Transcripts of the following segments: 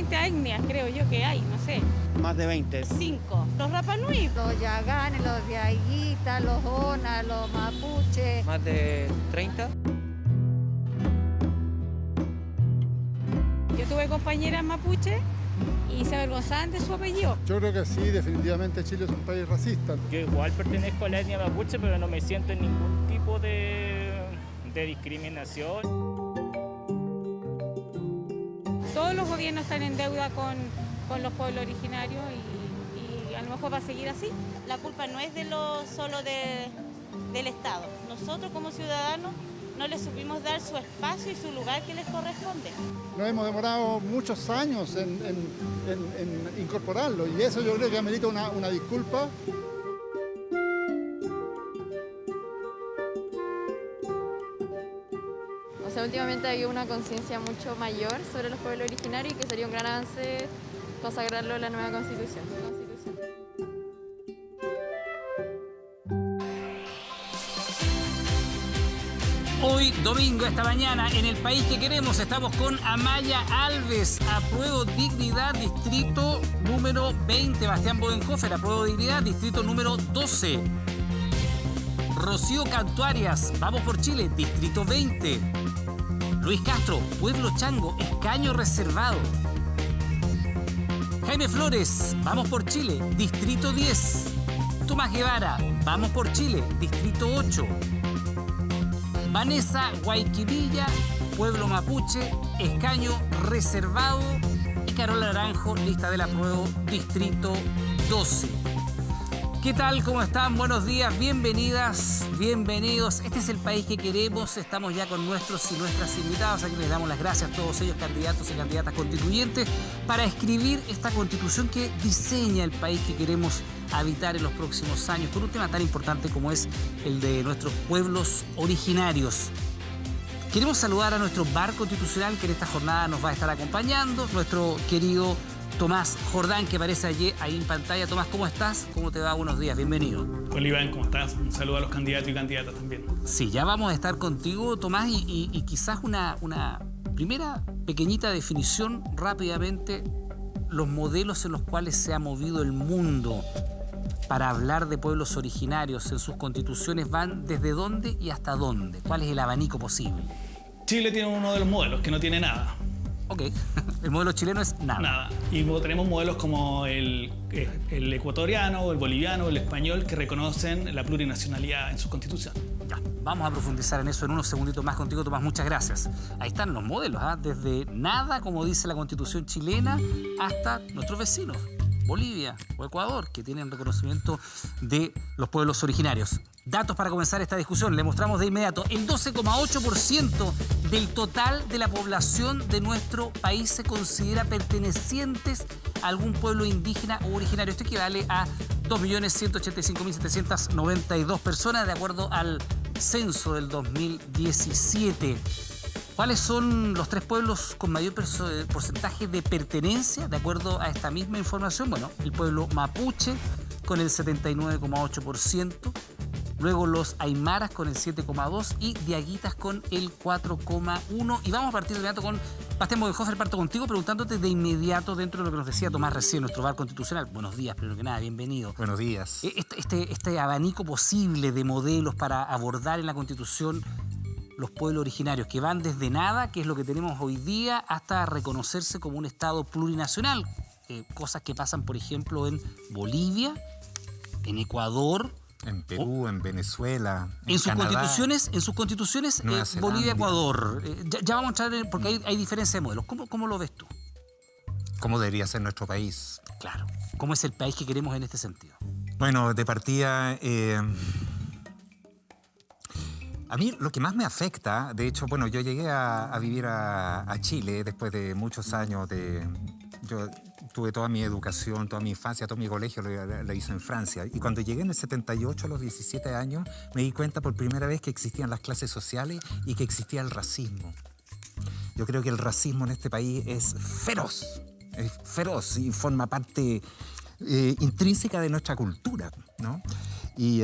20 etnias, creo yo que hay, no sé. Más de 20. 5. Los Rapa Nui. Los Yaganes, los Diaguitas, los Ona, los Mapuche. Más de 30. Yo tuve compañeras mapuche y se avergonzaban de su apellido. Yo creo que sí, definitivamente Chile es un país racista. Yo igual pertenezco a la etnia mapuche, pero no me siento en ningún tipo de discriminación. Todos los gobiernos están en deuda con los pueblos originarios y a lo mejor va a seguir así. La culpa no es solo del Estado. Nosotros como ciudadanos no les supimos dar su espacio y su lugar que les corresponde. Nos hemos demorado muchos años en incorporarlo y eso yo creo que amerita una disculpa. O sea, últimamente hay una conciencia mucho mayor sobre los pueblos originarios y que sería un gran avance consagrarlo en la nueva Constitución. Hoy, domingo, esta mañana, en El País que Queremos, estamos con Amaya Alves, Apruebo Dignidad, distrito número 20. Bastián Bodenhofer, Apruebo Dignidad, distrito número 12. Rocío Cantuarias, Vamos por Chile, distrito 20. Luis Castro, Pueblo Chango, escaño reservado. Jaime Flores, Vamos por Chile, distrito 10. Tomás Guevara, Vamos por Chile, distrito 8. Vanessa Guayquivilla, Pueblo Mapuche, escaño reservado. Y Carola Naranjo, lista del apruebo, distrito 12. ¿Qué tal? ¿Cómo están? Buenos días, bienvenidas, bienvenidos. Este es El País que Queremos. Estamos ya con nuestros y nuestras invitados. Aquí les damos las gracias a todos ellos, candidatos y candidatas constituyentes, para escribir esta constitución que diseña el país que queremos habitar en los próximos años, por un tema tan importante como es el de nuestros pueblos originarios. Queremos saludar a nuestro bar constitucional que en esta jornada nos va a estar acompañando, nuestro querido Tomás Jordán, que aparece allí ahí en pantalla. Tomás, ¿cómo estás? ¿Cómo te va? Buenos días, bienvenido. Hola Iván, ¿cómo estás? Un saludo a los candidatos y candidatas también. Sí, ya vamos a estar contigo, Tomás, y quizás una primera pequeñita definición rápidamente, los modelos en los cuales se ha movido el mundo para hablar de pueblos originarios en sus constituciones van desde dónde y hasta dónde. ¿Cuál es el abanico posible? Chile tiene uno de los modelos que no tiene nada. Ok, el modelo chileno es nada. Nada. Y tenemos modelos como el ecuatoriano, el boliviano, el español, que reconocen la plurinacionalidad en su constitución. Ya, vamos a profundizar en eso en unos segunditos más contigo, Tomás. Muchas gracias. Ahí están los modelos, desde nada, como dice la constitución chilena, hasta nuestros vecinos, Bolivia o Ecuador, que tienen reconocimiento de los pueblos originarios. Datos para comenzar esta discusión. Le mostramos de inmediato. El 12,8% del total de la población de nuestro país se considera pertenecientes a algún pueblo indígena o originario. Esto equivale a 2.185.792 personas, de acuerdo al censo del 2017. ¿Cuáles son los tres pueblos con mayor porcentaje de pertenencia, de acuerdo a esta misma información? Bueno, el pueblo mapuche con el 79,8%, luego los aymaras con el 7,2% y diaguitas con el 4,1%. Y vamos a partir de inmediato con Bastián Bodenhofer. Parto contigo preguntándote de inmediato, dentro de lo que nos decía Tomás recién, nuestro bar constitucional. Buenos días, primero que nada, bienvenido. Buenos días. Este abanico posible de modelos para abordar en la Constitución los pueblos originarios, que van desde nada, que es lo que tenemos hoy día, hasta reconocerse como un Estado plurinacional. Cosas que pasan, por ejemplo, en Bolivia, en Ecuador, en Perú, en Venezuela, en sus Canadá, constituciones, Bolivia, Ecuador. Ya vamos a entrar porque hay diferencia de modelos. ¿Cómo lo ves tú? ¿Cómo debería ser nuestro país? Claro. ¿Cómo es el país que queremos en este sentido? Bueno, de partida, a mí lo que más me afecta, de hecho, bueno, yo llegué a vivir a Chile después de muchos años yo tuve toda mi educación, toda mi infancia, todo mi colegio lo hice en Francia. Y cuando llegué en el 78, a los 17 años, me di cuenta por primera vez que existían las clases sociales y que existía el racismo. Yo creo que el racismo en este país es feroz y forma parte intrínseca de nuestra cultura, ¿no? Y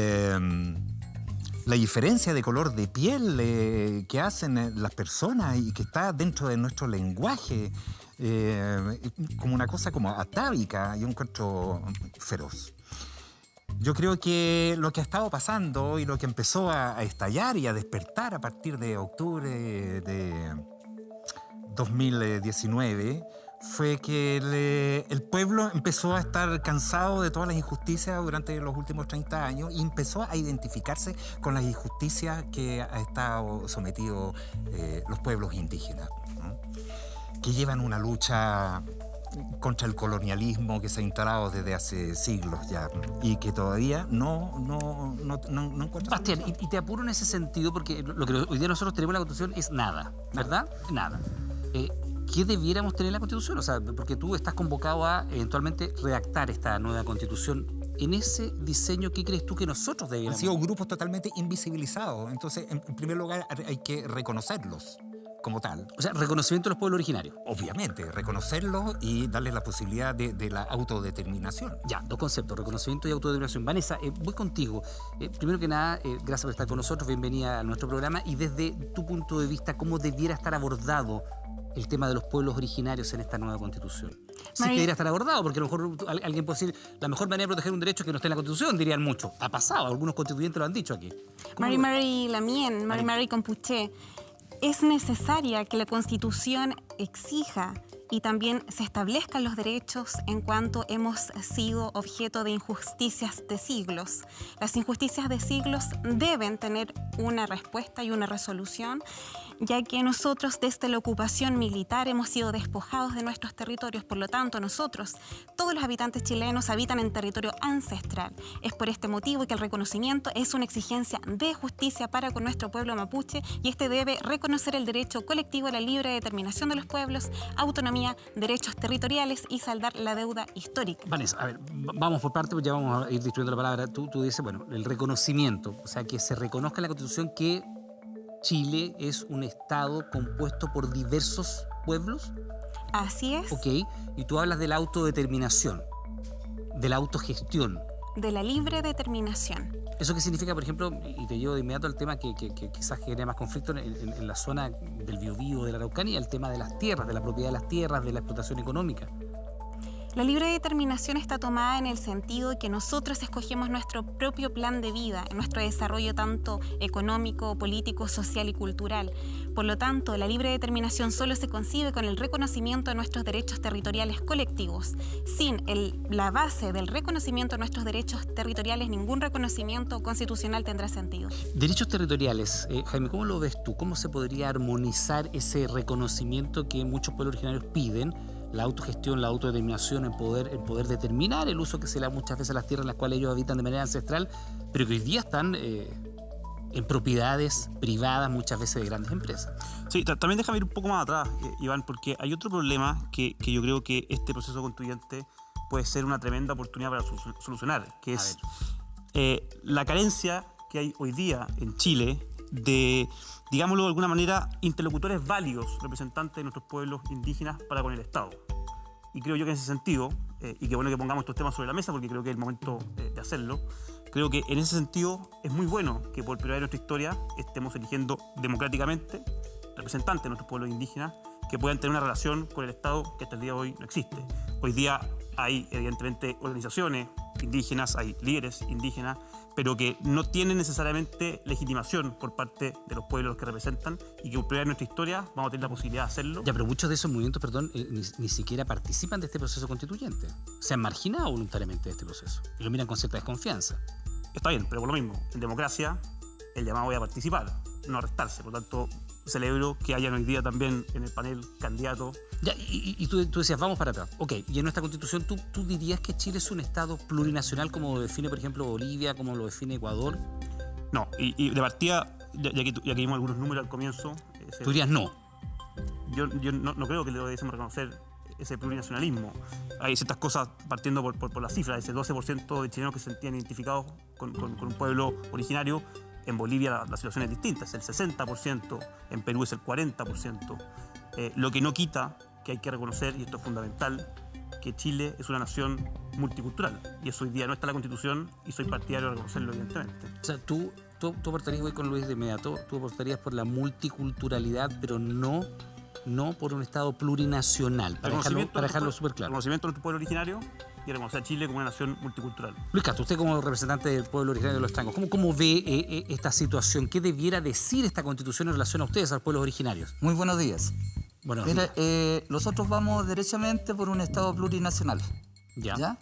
la diferencia de color de piel que hacen las personas y que está dentro de nuestro lenguaje como una cosa como atávica, yo encuentro feroz. Yo creo que lo que ha estado pasando y lo que empezó a estallar y a despertar a partir de octubre de 2019 fue que el pueblo empezó a estar cansado de todas las injusticias durante los últimos 30 años y empezó a identificarse con las injusticias que ha estado sometidos los pueblos indígenas, ¿no? Que llevan una lucha contra el colonialismo que se ha instalado desde hace siglos ya y que todavía no encuentra. Bastián, y te apuro en ese sentido porque lo que hoy día nosotros tenemos en la Constitución es nada, ¿verdad? Nada. ¿Qué debiéramos tener en la Constitución? O sea, porque tú estás convocado a eventualmente redactar esta nueva Constitución. En ese diseño, ¿qué crees tú que nosotros debiéramos? Han sido grupos totalmente invisibilizados. Entonces, en primer lugar, hay que reconocerlos como tal. O sea, reconocimiento de los pueblos originarios. Obviamente, reconocerlos y darles la posibilidad de la autodeterminación. Ya, dos conceptos, reconocimiento y autodeterminación. Vanessa, voy contigo. Primero que nada, gracias por estar con nosotros, bienvenida a nuestro programa. Y desde tu punto de vista, ¿cómo debiera estar abordado el tema de los pueblos originarios en esta nueva Constitución? Sí que debería estar abordado, porque a lo mejor alguien puede decir la mejor manera de proteger un derecho es que no esté en la Constitución, dirían muchos. Ha pasado, algunos constituyentes lo han dicho aquí. Mari Lamien, Mari Compuché, es necesaria que la Constitución exija y también se establezcan los derechos en cuanto hemos sido objeto de injusticias de siglos. Las injusticias de siglos deben tener una respuesta y una resolución, ya que nosotros desde la ocupación militar hemos sido despojados de nuestros territorios. Por lo tanto, nosotros, todos los habitantes chilenos, habitan en territorio ancestral. Es por este motivo que el reconocimiento es una exigencia de justicia para con nuestro pueblo mapuche y este debe reconocer el derecho colectivo a la libre determinación de los pueblos, autonomía, derechos territoriales y saldar la deuda histórica. Vanessa, a ver, vamos por parte, ya vamos a ir distribuyendo la palabra. Tú dices, bueno, el reconocimiento, o sea, que se reconozca en la Constitución que Chile es un Estado compuesto por diversos pueblos. Así es. Ok, y tú hablas de la autodeterminación, de la autogestión. De la libre determinación. ¿Eso qué significa, por ejemplo, y te llevo de inmediato al tema que quizás genera más conflicto en la zona del Biobío, de la Araucanía, el tema de las tierras, de la propiedad de las tierras, de la explotación económica? La libre determinación está tomada en el sentido de que nosotros escogemos nuestro propio plan de vida, en nuestro desarrollo tanto económico, político, social y cultural. Por lo tanto, la libre determinación solo se concibe con el reconocimiento de nuestros derechos territoriales colectivos. Sin la base del reconocimiento de nuestros derechos territoriales, ningún reconocimiento constitucional tendrá sentido. Derechos territoriales, Jaime, ¿cómo lo ves tú? ¿Cómo se podría armonizar ese reconocimiento que muchos pueblos originarios piden? La autogestión, la autodeterminación, en poder determinar el uso que se le da muchas veces a las tierras en las cuales ellos habitan de manera ancestral, pero que hoy día están en propiedades privadas muchas veces de grandes empresas. Sí, también déjame ir un poco más atrás, Iván, porque hay otro problema que yo creo que este proceso constituyente puede ser una tremenda oportunidad para solucionar, que es la carencia que hay hoy día en Chile de, digámoslo de alguna manera, interlocutores válidos, representantes de nuestros pueblos indígenas para con el Estado. Y creo yo que en ese sentido, y qué bueno que pongamos estos temas sobre la mesa porque creo que es el momento de hacerlo, creo que en ese sentido es muy bueno que por primera vez en nuestra historia estemos eligiendo democráticamente representantes de nuestros pueblos indígenas que puedan tener una relación con el Estado que hasta el día de hoy no existe. Hoy día hay evidentemente organizaciones indígenas, hay líderes indígenas, pero que no tienen necesariamente legitimación por parte de los pueblos que representan y que por primera vez en nuestra historia vamos a tener la posibilidad de hacerlo. Ya, pero muchos de esos movimientos, ni siquiera participan de este proceso constituyente. Se han marginado voluntariamente de este proceso y lo miran con cierta desconfianza. Está bien, pero por lo mismo, en democracia el llamado a participar, no a restarse. Por lo tanto, celebro que hayan hoy día también en el panel candidatos. Ya, y tú decías, vamos para atrás. Ok, y en nuestra Constitución, ¿tú dirías que Chile es un Estado plurinacional como lo define, por ejemplo, Bolivia, como lo define Ecuador? No, y de partida, ya que vimos algunos números al comienzo... ¿Tú dirías no? Yo no creo que le debiésemos reconocer ese plurinacionalismo. Hay ciertas cosas partiendo por las cifras, ese 12% de chilenos que se sentían identificados con un pueblo originario. En Bolivia la situación es distinta, es el 60%, en Perú es el 40%. Lo que no quita que hay que reconocer, y esto es fundamental, que Chile es una nación multicultural. Y eso hoy día no está en la Constitución y soy partidario de reconocerlo, evidentemente. O sea, tú aportarías, voy con Luis de inmediato, tú aportarías por la multiculturalidad, pero no no por un Estado plurinacional, para dejarlo súper claro. Reconocimiento de tu pueblo originario y reconocer a Chile como una nación multicultural. Luis Castro, usted como representante del pueblo originario de los Trangos, ¿cómo ve esta situación? ¿Qué debiera decir esta Constitución en relación a ustedes, a los pueblos originarios? Muy buenos días. Buenos días. Mira, nosotros vamos derechamente por un Estado plurinacional. ¿Ya?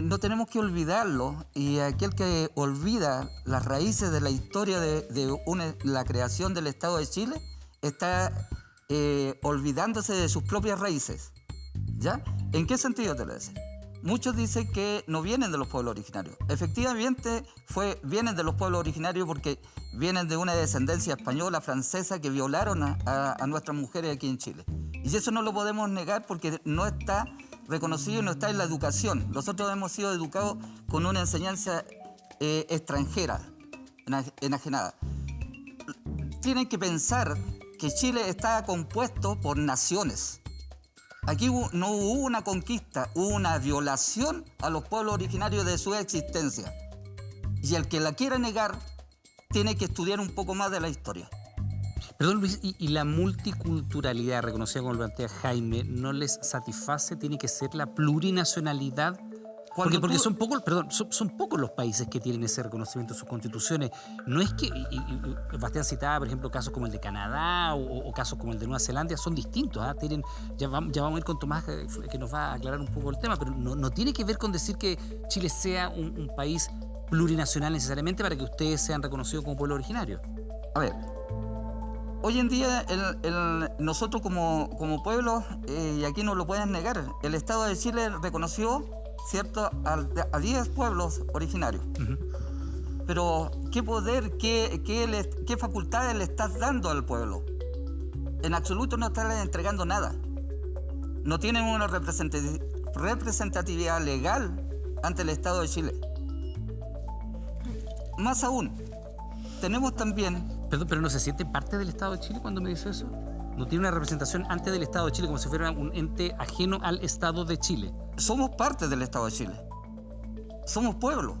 No tenemos que olvidarlo, y aquel que olvida las raíces de la historia de la creación del Estado de Chile está olvidándose de sus propias raíces. ¿Ya? ¿En qué sentido te lo decía? Muchos dicen que no vienen de los pueblos originarios. Efectivamente, vienen de los pueblos originarios porque vienen de una descendencia española, francesa, que violaron a nuestras mujeres aquí en Chile. Y eso no lo podemos negar porque no está reconocido y no está en la educación. Nosotros hemos sido educados con una enseñanza extranjera, enajenada. Tienen que pensar que Chile está compuesto por naciones. Aquí no hubo una conquista, hubo una violación a los pueblos originarios de su existencia. Y el que la quiera negar tiene que estudiar un poco más de la historia. Perdón, Luis, ¿y la multiculturalidad reconocida como lo plantea Jaime no les satisface? ¿Tiene que ser la plurinacionalidad? Porque son pocos los países que tienen ese reconocimiento en sus constituciones. No es que, y Bastián citaba, por ejemplo, casos como el de Canadá o casos como el de Nueva Zelanda, son distintos. Ya vamos a ir con Tomás, que nos va a aclarar un poco el tema, pero no tiene que ver con decir que Chile sea un país plurinacional necesariamente para que ustedes sean reconocidos como pueblo originario. A ver, hoy en día nosotros como pueblo, y aquí no lo pueden negar, el Estado de Chile reconoció, ¿cierto?, a 10 pueblos originarios. Pero, ¿qué poder, qué facultades le estás dando al pueblo? En absoluto no estás entregando nada. No tienen una representatividad legal ante el Estado de Chile. Más aún, tenemos también... Perdón, ¿pero no se siente parte del Estado de Chile cuando me dice eso? ¿No tiene una representación antes del Estado de Chile, como si fuera un ente ajeno al Estado de Chile? Somos parte del Estado de Chile. Somos pueblo.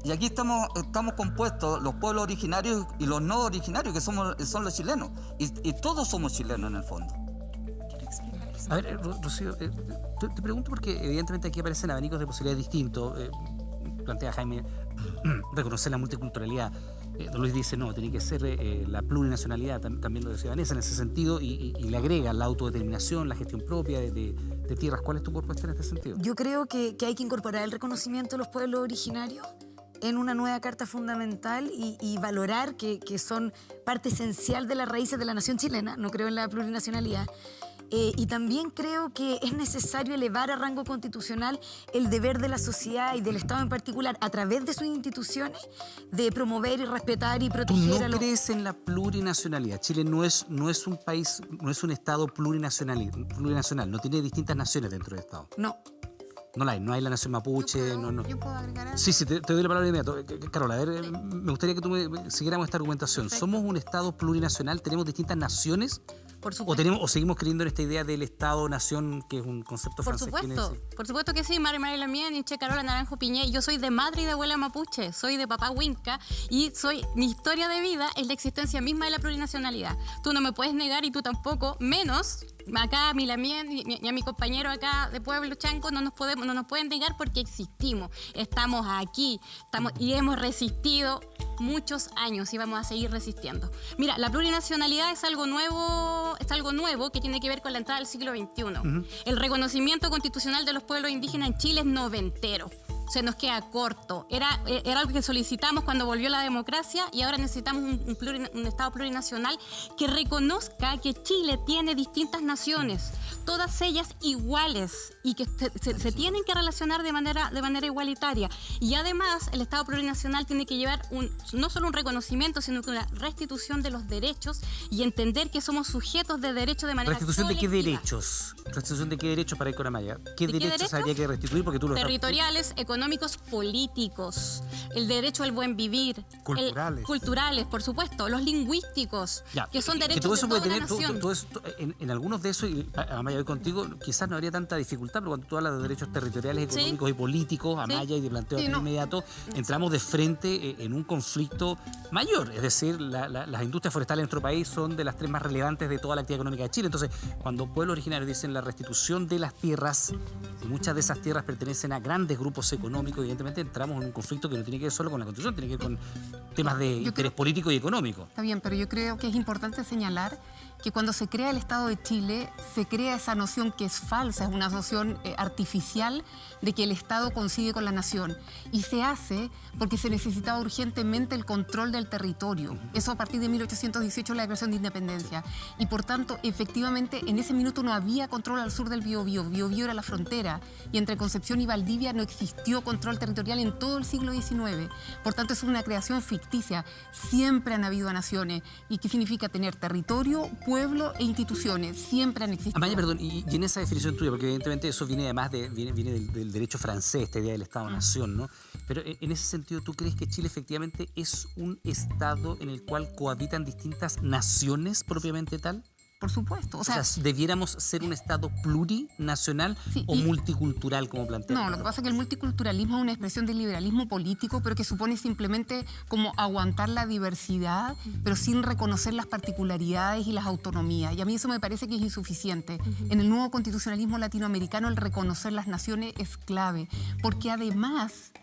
Y aquí estamos compuestos los pueblos originarios y los no originarios, que son los chilenos. Y todos somos chilenos en el fondo. A ver, Rocío, te pregunto porque evidentemente aquí aparecen abanicos de posibilidades distintos. Plantea Jaime reconocer la multiculturalidad. Don Luis dice, no, tiene que ser la plurinacionalidad, también lo decía Vanessa, en ese sentido, y le agrega la autodeterminación, la gestión propia de tierras. ¿Cuál es tu propuesta en este sentido? Yo creo que hay que incorporar el reconocimiento de los pueblos originarios en una nueva carta fundamental y valorar que son parte esencial de las raíces de la nación chilena. No creo en la plurinacionalidad. Y también creo que es necesario elevar a rango constitucional el deber de la sociedad y del Estado en particular, a través de sus instituciones, de promover y respetar y proteger a los... ¿Tú no crees en la plurinacionalidad? Chile no es un país, no es un Estado plurinacional, no tiene distintas naciones dentro del Estado. No. No hay la nación mapuche, no. ¿Yo puedo agregar algo? Sí, te doy la palabra de inmediato. Carola, a ver, me gustaría que tú siguiéramos esta argumentación. Perfecto. ¿Somos un Estado plurinacional? ¿Tenemos distintas naciones? Por supuesto. ¿O seguimos creyendo en esta idea del Estado-nación, que es un concepto francés? Por supuesto que sí. María Lamía, Nietzsche, Carola Naranjo Piñé. Yo soy de madre y de abuela mapuche, soy de papá Huinca y mi historia de vida es la existencia misma de la plurinacionalidad. Tú no me puedes negar y tú tampoco, menos acá a mi Lamien y a mi compañero acá de Pueblo Chanco no nos pueden negar porque existimos, estamos aquí, y hemos resistido muchos años y vamos a seguir resistiendo. Mira, la plurinacionalidad es algo nuevo que tiene que ver con la entrada del siglo XXI. El reconocimiento constitucional de los pueblos indígenas en Chile es noventero. Se nos queda corto. Era algo que solicitamos cuando volvió la democracia y ahora necesitamos un Estado plurinacional que reconozca que Chile tiene distintas naciones, todas ellas iguales y que se tienen que relacionar de manera igualitaria. Y además el Estado plurinacional tiene que llevar no solo un reconocimiento, sino que una restitución de los derechos y entender que somos sujetos de derechos de manera ¿Restitución colectiva. de qué derechos? ¿Restitución de qué derechos para Icora Maya? ¿Qué derechos habría que restituir? Porque tú lo territoriales, económicos, políticos, el derecho al buen vivir, culturales, por supuesto, los lingüísticos, que son derechos de toda la nación. En algunos de esos, Amaya, voy contigo, quizás no habría tanta dificultad, pero cuando tú hablas de derechos territoriales, económicos y políticos, Amaya, y de planteo inmediato, entramos de frente en un conflicto mayor. Es decir, las industrias forestales en nuestro país son de las 3 más relevantes de toda la actividad económica de Chile. Entonces, cuando pueblos originarios dicen la restitución de las tierras, y muchas de esas tierras pertenecen a grandes grupos económicos, evidentemente entramos en un conflicto que no tiene que ver solo con la Constitución, tiene que ver con temas de interés político y económico. Está bien, pero yo creo que es importante señalar que cuando se crea el Estado de Chile, se crea esa noción que es falsa, es una noción artificial de que el Estado coincide con la nación. Y se hace porque se necesitaba urgentemente el control del territorio. Eso a partir de 1818, la declaración de independencia. Y por tanto, efectivamente, en ese minuto no había control al sur del Biobío. Biobío era la frontera. Y entre Concepción y Valdivia no existió control territorial en todo el siglo XIX. Por tanto, es una creación ficticia. Siempre han habido naciones. ¿Y qué significa tener territorio, pueblo e instituciones? Siempre han existido. Amaya, perdón, y en esa definición tuya, porque evidentemente eso viene además viene del derecho francés, esta idea del Estado-nación, ¿no? Pero en ese sentido, ¿tú crees que Chile efectivamente es un Estado en el cual cohabitan distintas naciones propiamente tal? Por supuesto. O sea, ¿debiéramos ser un Estado plurinacional o multicultural, como plantea? No, lo que pasa es que el multiculturalismo es una expresión del liberalismo político, pero que supone simplemente como aguantar la diversidad, pero sin reconocer las particularidades y las autonomías. Y a mí eso me parece que es insuficiente. En el nuevo constitucionalismo latinoamericano, el reconocer las naciones es clave, porque además,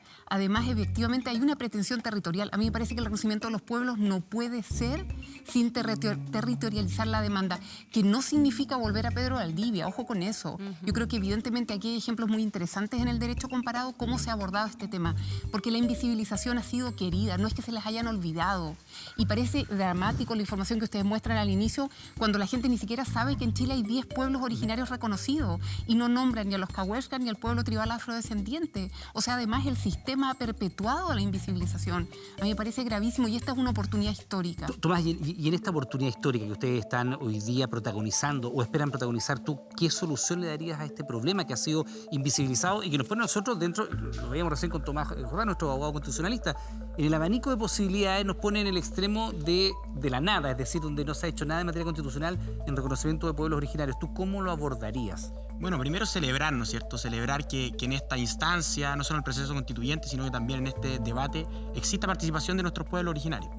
efectivamente, hay una pretensión territorial. A mí me parece que el reconocimiento de los pueblos no puede ser sin territorializar la demanda, que no significa volver a Pedro Valdivia, ojo con eso. Yo creo que evidentemente aquí hay ejemplos muy interesantes en el derecho comparado, cómo se ha abordado este tema, porque la invisibilización ha sido querida, no es que se les hayan olvidado. Y parece dramático la información que ustedes muestran al inicio, cuando la gente ni siquiera sabe que en Chile hay 10 pueblos originarios reconocidos y no nombran ni a los cahuéscar ni al pueblo tribal afrodescendiente. O sea, además el sistema ha perpetuado la invisibilización. A mí me parece gravísimo y esta es una oportunidad histórica. Tomás, y en esta oportunidad histórica que ustedes están hoy día protagonizando o esperan protagonizar, ¿tú qué solución le darías a este problema que ha sido invisibilizado y que nos pone a nosotros dentro, lo veíamos recién con Tomás Jordán, nuestro abogado constitucionalista, en el abanico de posibilidades nos pone en el extremo de la nada, es decir, donde no se ha hecho nada en materia constitucional en reconocimiento de pueblos originarios? ¿Tú cómo lo abordarías? Bueno, primero celebrar, ¿no es cierto? Celebrar que en esta instancia, no solo en el proceso constituyente, sino que también en este debate, exista participación de nuestros pueblos originarios.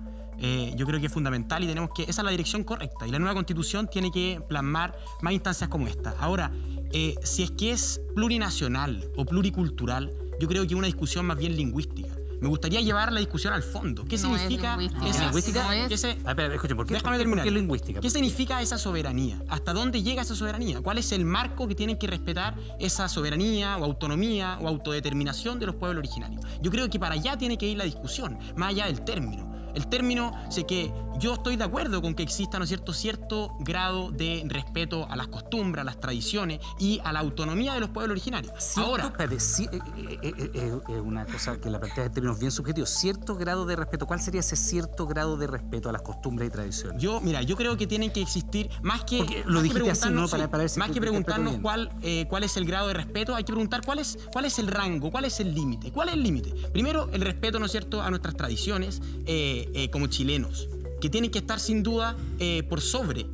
Yo creo que es fundamental y tenemos que... Esa es la dirección correcta y la nueva Constitución tiene que plasmar más instancias como esta. Ahora, si es que es plurinacional o pluricultural, yo creo que es una discusión más bien lingüística. Me gustaría llevar la discusión al fondo. ¿Qué significa esa lingüística? Déjame terminar. ¿Qué es lingüística? ¿Qué significa esa soberanía? ¿Hasta dónde llega esa soberanía? ¿Cuál es el marco que tienen que respetar esa soberanía o autonomía o autodeterminación de los pueblos originarios? Yo creo que para allá tiene que ir la discusión, más allá del término. El término, sé que yo estoy de acuerdo con que exista, ¿no es cierto?, cierto grado de respeto a las costumbres, a las tradiciones y a la autonomía de los pueblos originarios. Ahora, es una cosa que la plantea en términos bien subjetivos. Cierto grado de respeto. ¿Cuál sería ese cierto grado de respeto a las costumbres y tradiciones? Yo creo que tienen que existir más que... Porque lo dijiste así, ¿no? Para ver si más que preguntarnos cuál es el grado de respeto, hay que preguntar cuál es el rango, cuál es el límite. ¿Cuál es el límite? Primero, el respeto, ¿no es cierto?, a nuestras tradiciones como chilenos, que tienen que estar sin duda por sobre.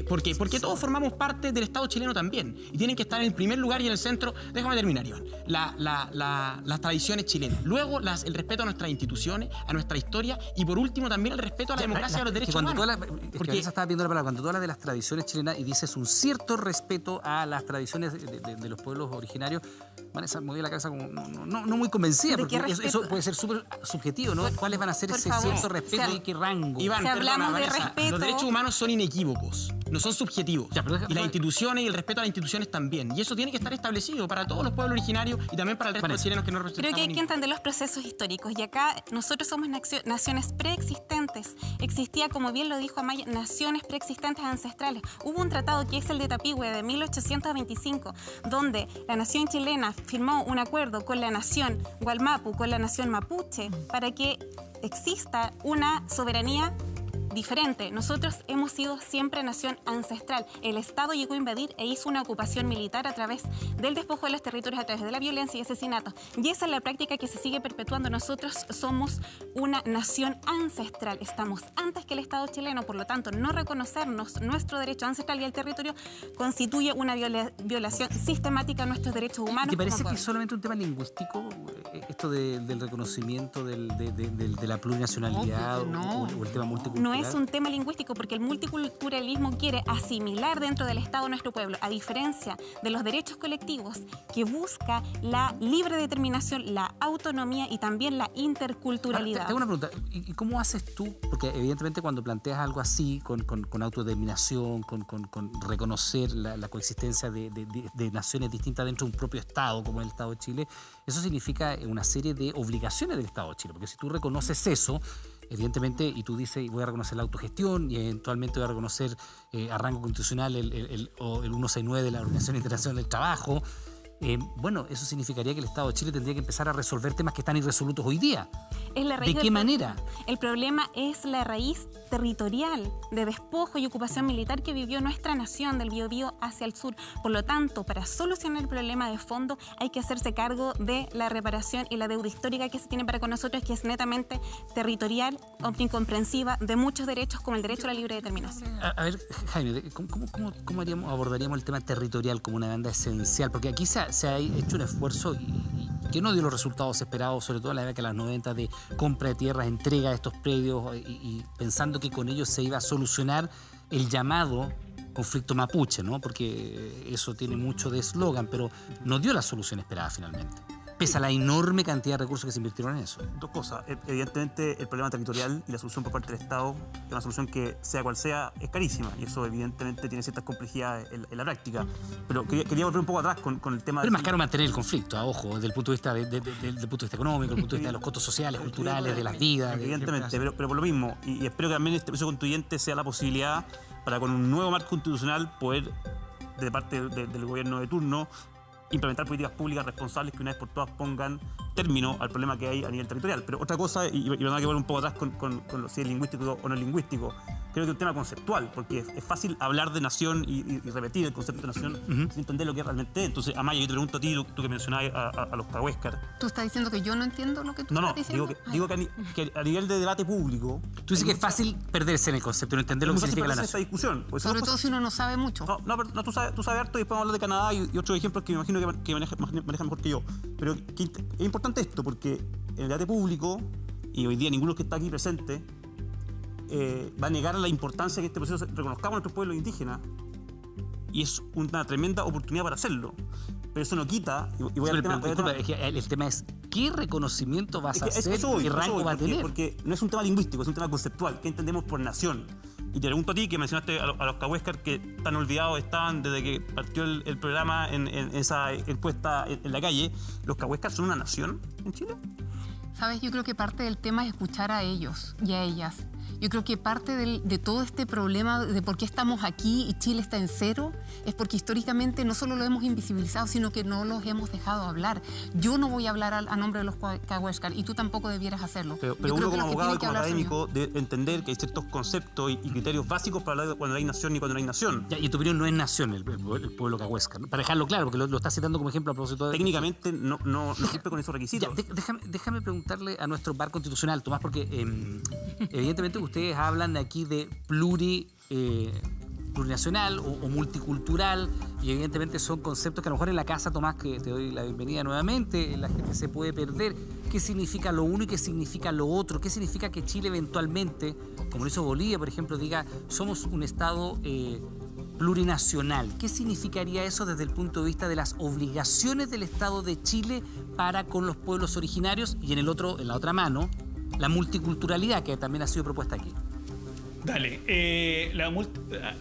Porque todos formamos parte del Estado chileno también y tienen que estar en el primer lugar y en el centro. Déjame terminar, Iván. Las tradiciones chilenas, luego el respeto a nuestras instituciones, a nuestra historia y por último también el respeto a la democracia y a los derechos humanos. Porque estaba viendo la palabra, cuando tú hablas de las tradiciones chilenas y dices un cierto respeto a las tradiciones de los pueblos originarios, Vanessa movió la cabeza como no muy convencida, porque eso puede ser súper subjetivo, ¿no? ¿Cuáles van a ser ese cierto respeto y qué rango? Iván, si hablamos de respeto, los derechos humanos son inequívocos, no son subjetivos. Y las instituciones y el respeto a las instituciones también. Y eso tiene que estar establecido para todos los pueblos originarios y también para el resto de chilenos que no representan. Creo que hay que entender los procesos históricos. Y acá nosotros somos naciones preexistentes. Existía, como bien lo dijo Amaya, naciones preexistentes ancestrales. Hubo un tratado que es el de Tapigüe de 1825, donde la nación chilena firmó un acuerdo con la nación Gualmapu, con la nación mapuche, para que exista una soberanía diferente. Nosotros hemos sido siempre nación ancestral. El Estado llegó a invadir e hizo una ocupación militar a través del despojo de los territorios, a través de la violencia y asesinatos. Y esa es la práctica que se sigue perpetuando. Nosotros somos una nación ancestral. Estamos antes que el Estado chileno, por lo tanto, no reconocernos nuestro derecho ancestral y al territorio constituye una violación sistemática de nuestros derechos humanos. ¿Te parece que es solamente un tema lingüístico esto del reconocimiento de la plurinacionalidad o el tema multicultural? No es un tema lingüístico porque el multiculturalismo quiere asimilar dentro del Estado nuestro pueblo, a diferencia de los derechos colectivos que busca la libre determinación, la autonomía y también la interculturalidad. Ahora, te hago una pregunta, ¿y cómo haces tú? Porque evidentemente cuando planteas algo así, con autodeterminación, con reconocer la coexistencia de naciones distintas dentro de un propio Estado, como el Estado de Chile, eso significa una serie de obligaciones del Estado de Chile, porque si tú reconoces eso, evidentemente, y tú dices, voy a reconocer la autogestión y eventualmente voy a reconocer a rango constitucional el 169 de la Organización Internacional del Trabajo, bueno, eso significaría que el Estado de Chile tendría que empezar a resolver temas que están irresolutos hoy día. Es la raíz ¿De qué manera? El problema es la raíz territorial de despojo y ocupación militar que vivió nuestra nación del Biobío hacia el sur. Por lo tanto, para solucionar el problema de fondo hay que hacerse cargo de la reparación y la deuda histórica que se tiene para con nosotros, que es netamente territorial, omnicomprensiva, de muchos derechos como el derecho a la libre determinación. A ver, Jaime, ¿cómo abordaríamos el tema territorial como una banda esencial? Porque aquí se ha hecho un esfuerzo y que no dio los resultados esperados, sobre todo en la década de los 90, de compra de tierras, entrega de estos predios y pensando que con ello se iba a solucionar el llamado conflicto mapuche, ¿no? Porque eso tiene mucho de eslogan, pero no dio la solución esperada finalmente, pese a la enorme cantidad de recursos que se invirtieron en eso. Dos cosas. Evidentemente, el problema territorial y la solución por parte del Estado es una solución que, sea cual sea, es carísima. Y eso, evidentemente, tiene ciertas complejidades en la práctica. Pero quería volver un poco atrás con el tema... Pero es más caro mantener el conflicto, ojo, desde el punto de vista, del punto de vista económico, desde el punto de vista de los costos sociales, culturales, de las vidas. Evidentemente, pero por lo mismo. Y espero que también este proceso constituyente sea la posibilidad para, con un nuevo marco constitucional, poder, de parte del gobierno de turno, implementar políticas públicas responsables que una vez por todas pongan término al problema que hay a nivel territorial. Pero otra cosa, y me voy a volver un poco atrás con si es lingüístico o no es lingüístico, creo que es un tema conceptual, porque es fácil hablar de nación y repetir el concepto de nación sin entender lo que realmente es. Entonces, Amaya, yo te pregunto a ti, tú que mencionabas a los Cahuéscar. ¿Tú estás diciendo que yo no entiendo lo que tú estás diciendo? Digo que a nivel de debate público... Tú dices que es fácil perderse en el concepto, no entender lo que significa la nación. Esta discusión. Sobre todo si uno no sabe mucho. No, tú sabes harto y después vamos a hablar de Canadá y otros ejemplos que me imagino que maneja mejor que yo. Pero es importante esto, porque en el debate público, y hoy día ninguno de los que está aquí presente, va a negar la importancia que este proceso reconozcamos a nuestros pueblos indígenas, y es una tremenda oportunidad para hacerlo. Pero eso no quita, y voy al tema... El tema es, ¿qué reconocimiento vas a hacer? ¿Qué rango va a tener? Porque no es un tema lingüístico, es un tema conceptual. ¿Qué entendemos por nación? Y te pregunto a ti, que mencionaste a los Cahuéscar, que tan olvidados estaban desde que partió el programa en esa encuesta en la calle. ¿Los Cahuéscar son una nación en Chile? Sabes, yo creo que parte del tema es escuchar a ellos y a ellas. Yo creo que parte de todo este problema de por qué estamos aquí y Chile está en cero es porque históricamente no solo lo hemos invisibilizado, sino que no los hemos dejado hablar. Yo no voy a hablar a nombre de los Cahuéscar y tú tampoco debieras hacerlo. Pero uno como abogado y como académico debe entender que hay ciertos conceptos y criterios básicos para hablar de cuando hay nación y cuando no hay nación. Ya, y en tu opinión no es nación el pueblo Cahuéscar, ¿no? Para dejarlo claro, porque lo estás citando como ejemplo a propósito de... Técnicamente no cumple con esos requisitos. Ya, déjame preguntarle a nuestro bar constitucional, Tomás, porque evidentemente ustedes hablan aquí de plurinacional o multicultural, y evidentemente son conceptos que a lo mejor en la casa, Tomás, que te doy la bienvenida nuevamente, la gente se puede perder. ¿Qué significa lo uno y qué significa lo otro? ¿Qué significa que Chile eventualmente, como lo hizo Bolivia, por ejemplo, diga somos un Estado plurinacional? ¿Qué significaría eso desde el punto de vista de las obligaciones del Estado de Chile para con los pueblos originarios? Y en la otra mano, la multiculturalidad, que también ha sido propuesta aquí. Dale,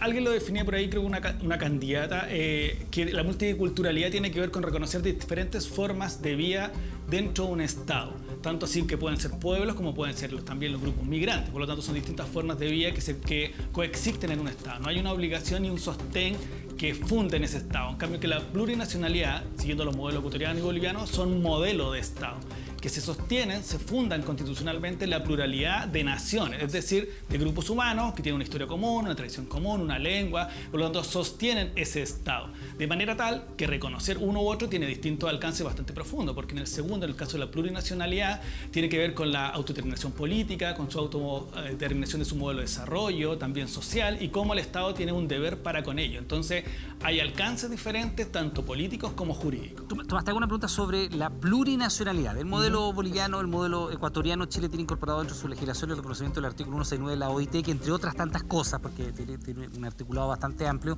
alguien lo definía por ahí, creo una candidata, que la multiculturalidad tiene que ver con reconocer diferentes formas de vida dentro de un Estado. Tanto así que pueden ser pueblos como pueden ser también los grupos migrantes. Por lo tanto, son distintas formas de vida que coexisten en un Estado. No hay una obligación ni un sostén que funden ese Estado. En cambio, que la plurinacionalidad, siguiendo los modelos ecuatorianos y bolivianos, son modelo de Estado. que se sostienen, se fundan constitucionalmente en la pluralidad de naciones, es decir, de grupos humanos que tienen una historia común, una tradición común, una lengua, por lo tanto sostienen ese Estado. De manera tal que reconocer uno u otro tiene distintos alcances bastante profundos, porque en el segundo, en el caso de la plurinacionalidad, tiene que ver con la autodeterminación política, con su autodeterminación de su modelo de desarrollo, también social, y cómo el Estado tiene un deber para con ello. Entonces, hay alcances diferentes, tanto políticos como jurídicos. Tomás, te hago una pregunta sobre la plurinacionalidad. El modelo boliviano, el modelo ecuatoriano, Chile tiene incorporado dentro de su legislación el reconocimiento del artículo 169 de la OIT, que entre otras tantas cosas, porque tiene un articulado bastante amplio,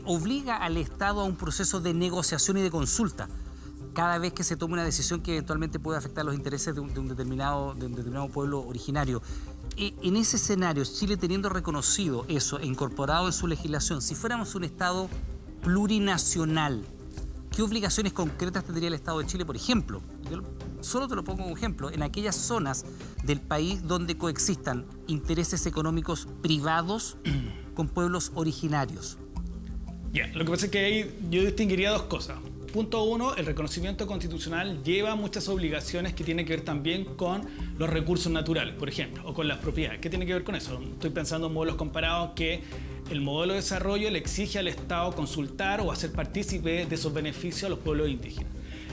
obliga al Estado a un proceso de negociación y de consulta cada vez que se tome una decisión que eventualmente puede afectar los intereses de un determinado pueblo originario. En ese escenario, Chile teniendo reconocido eso e incorporado en su legislación, si fuéramos un Estado plurinacional, ¿qué obligaciones concretas tendría el Estado de Chile, por ejemplo? Yo solo te lo pongo como ejemplo, en aquellas zonas del país donde coexistan intereses económicos privados con pueblos originarios. Ya, lo que pasa es que ahí yo distinguiría dos cosas. Punto uno, el reconocimiento constitucional lleva muchas obligaciones que tienen que ver también con los recursos naturales, por ejemplo, o con las propiedades. ¿Qué tiene que ver con eso? Estoy pensando en modelos comparados que el modelo de desarrollo le exige al Estado consultar o hacer partícipe de esos beneficios a los pueblos indígenas.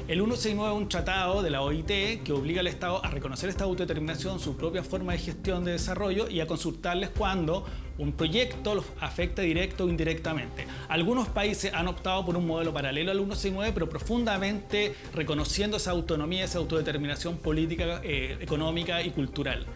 El 169 es un tratado de la OIT que obliga al Estado a reconocer esta autodeterminación, su propia forma de gestión de desarrollo y a consultarles cuando un proyecto los afecta directo o indirectamente. Algunos países han optado por un modelo paralelo al 169, pero profundamente reconociendo esa autonomía, esa autodeterminación política, económica y cultural.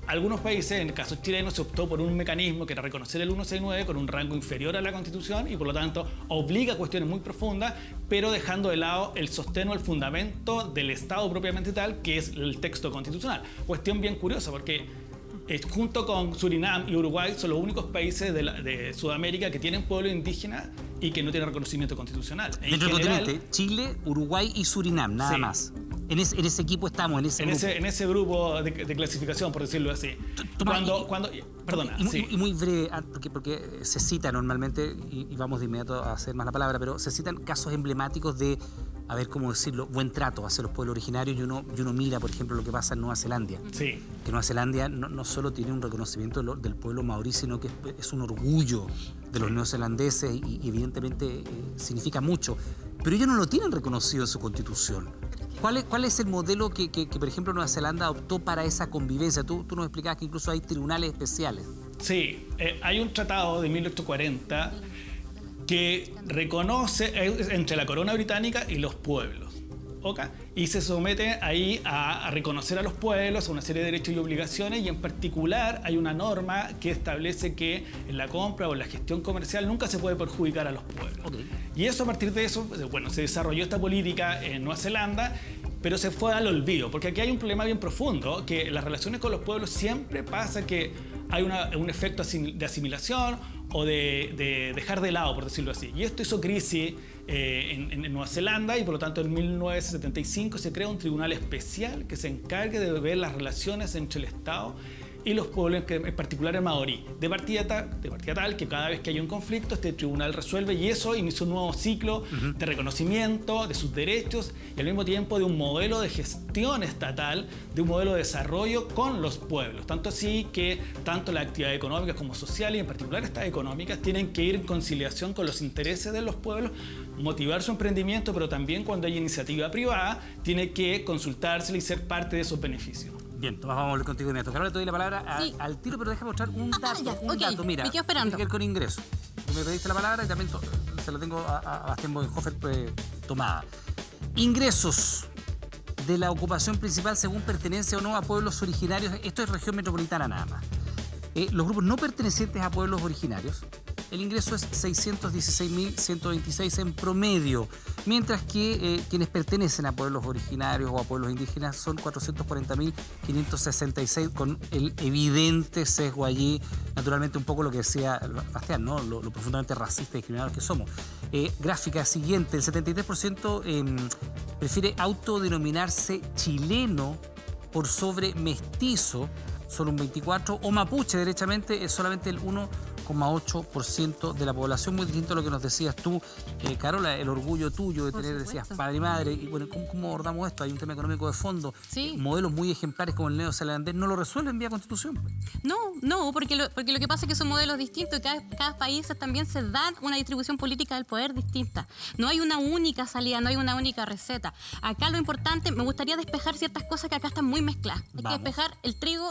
Algunos países, en el caso chileno, se optó por un mecanismo que era reconocer el 169 con un rango inferior a la Constitución y por lo tanto obliga a cuestiones muy profundas, pero dejando de lado el sostén o el fundamento del Estado propiamente tal, que es el texto constitucional. Cuestión bien curiosa porque junto con Surinam y Uruguay son los únicos países de Sudamérica que tienen pueblo indígena y que no tienen reconocimiento constitucional. Dentro del continente, Chile, Uruguay y Surinam, nada más. En ese equipo estamos, en ese grupo de clasificación, por decirlo así. Perdona, y muy breve, porque se cita normalmente, y vamos de inmediato a hacer más la palabra, pero se citan casos emblemáticos de, a ver cómo decirlo, buen trato hacia los pueblos originarios y uno mira, por ejemplo, lo que pasa en Nueva Zelanda. Sí. Que Nueva Zelanda no solo tiene un reconocimiento del pueblo maorí, sino que es un orgullo de los neozelandeses y evidentemente significa mucho. Pero ellos no lo tienen reconocido en su constitución. ¿Cuál es el modelo que, por ejemplo, Nueva Zelanda optó para esa convivencia? Tú nos explicabas que incluso hay tribunales especiales. Sí, hay un tratado de 1840 que reconoce entre la corona británica y los pueblos. ¿Okay? Y se somete ahí a reconocer a los pueblos, a una serie de derechos y obligaciones, y en particular hay una norma que establece que en la compra o en la gestión comercial nunca se puede perjudicar a los pueblos. Okay. Y eso, a partir de eso, bueno, se desarrolló esta política en Nueva Zelanda, pero se fue al olvido, porque aquí hay un problema bien profundo, que en las relaciones con los pueblos siempre pasa que hay un efecto de asimilación o de dejar de lado, por decirlo así. Y esto hizo crisis en Nueva Zelanda y por lo tanto en 1975 se crea un tribunal especial que se encargue de ver las relaciones entre el Estado y los pueblos, en particular el maorí, de partida tal que cada vez que hay un conflicto este tribunal resuelve, y eso inició un nuevo ciclo de reconocimiento de sus derechos y al mismo tiempo de un modelo de gestión estatal, de un modelo de desarrollo con los pueblos. Tanto así que tanto las actividades económicas como sociales, y en particular estas económicas, tienen que ir en conciliación con los intereses de los pueblos, motivar su emprendimiento, pero también cuando hay iniciativa privada tiene que consultársela y ser parte de esos beneficios. Bien, Tomás, vamos a hablar contigo inmediato. Ahora te doy la palabra al tiro, pero déjame mostrar un dato. Mira, me quedo esperando. Tiene que ver con ingresos. Tú me pediste la palabra y también se la tengo a Bastián Bodenhofer tomada. Ingresos de la ocupación principal según pertenencia o no a pueblos originarios. Esto es región metropolitana nada más. Los grupos no pertenecientes a pueblos originarios, el ingreso es 616.126 en promedio, mientras que quienes pertenecen a pueblos originarios o a pueblos indígenas son 440.566, con el evidente sesgo allí, naturalmente un poco lo que decía Bastián, ¿no? Lo profundamente racista y discriminadores que somos. Gráfica siguiente, el 73% prefiere autodenominarse chileno por sobre mestizo, solo un 24%, o mapuche derechamente es solamente el 1,8%. 0,8% de la población, muy distinto a lo que nos decías tú, Carola, el orgullo tuyo de tener, decías, padre y madre. Y bueno, ¿cómo abordamos esto? Hay un tema económico de fondo. Sí. Modelos muy ejemplares como el neozelandés no lo resuelven vía constitución. No, porque lo que pasa es que son modelos distintos y cada país también se dan una distribución política del poder distinta. No hay una única salida, no hay una única receta. Acá lo importante, me gustaría despejar ciertas cosas que acá están muy mezcladas. Hay que despejar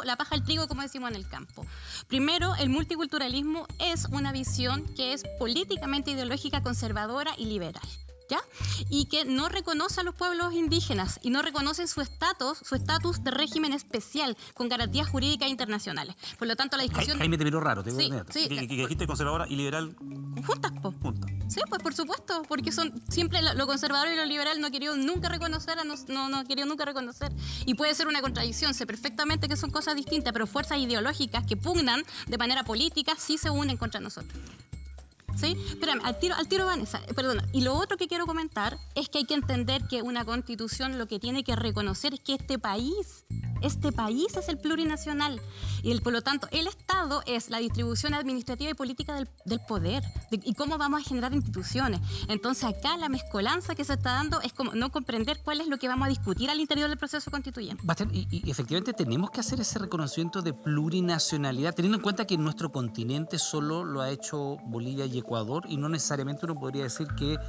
la paja del trigo, como decimos en el campo. Primero, el multiculturalismo es una visión que es políticamente ideológica, conservadora y liberal. ¿Ya? Y que no reconoce a los pueblos indígenas y no reconoce su estatus de régimen especial con garantías jurídicas internacionales. Por lo tanto, la discusión... Jaime te miró raro. Sí. Que dijiste conservadora y liberal... Juntas, po. Sí, pues por supuesto, porque son siempre lo conservador y lo liberal no querido nunca reconocer, y puede ser una contradicción, sé perfectamente que son cosas distintas, pero fuerzas ideológicas que pugnan de manera política sí se unen contra nosotros. ¿Sí? Espérame, al tiro Vanessa, perdona. Y lo otro que quiero comentar es que hay que entender que una constitución lo que tiene que reconocer es que este país es el plurinacional y por lo tanto el Estado es la distribución administrativa y política del poder y cómo vamos a generar instituciones. Entonces acá la mezcolanza que se está dando es como no comprender cuál es lo que vamos a discutir al interior del proceso constituyente. Bastián, y efectivamente tenemos que hacer ese reconocimiento de plurinacionalidad, teniendo en cuenta que en nuestro continente solo lo ha hecho Bolivia y Ecuador, y no necesariamente uno podría decir que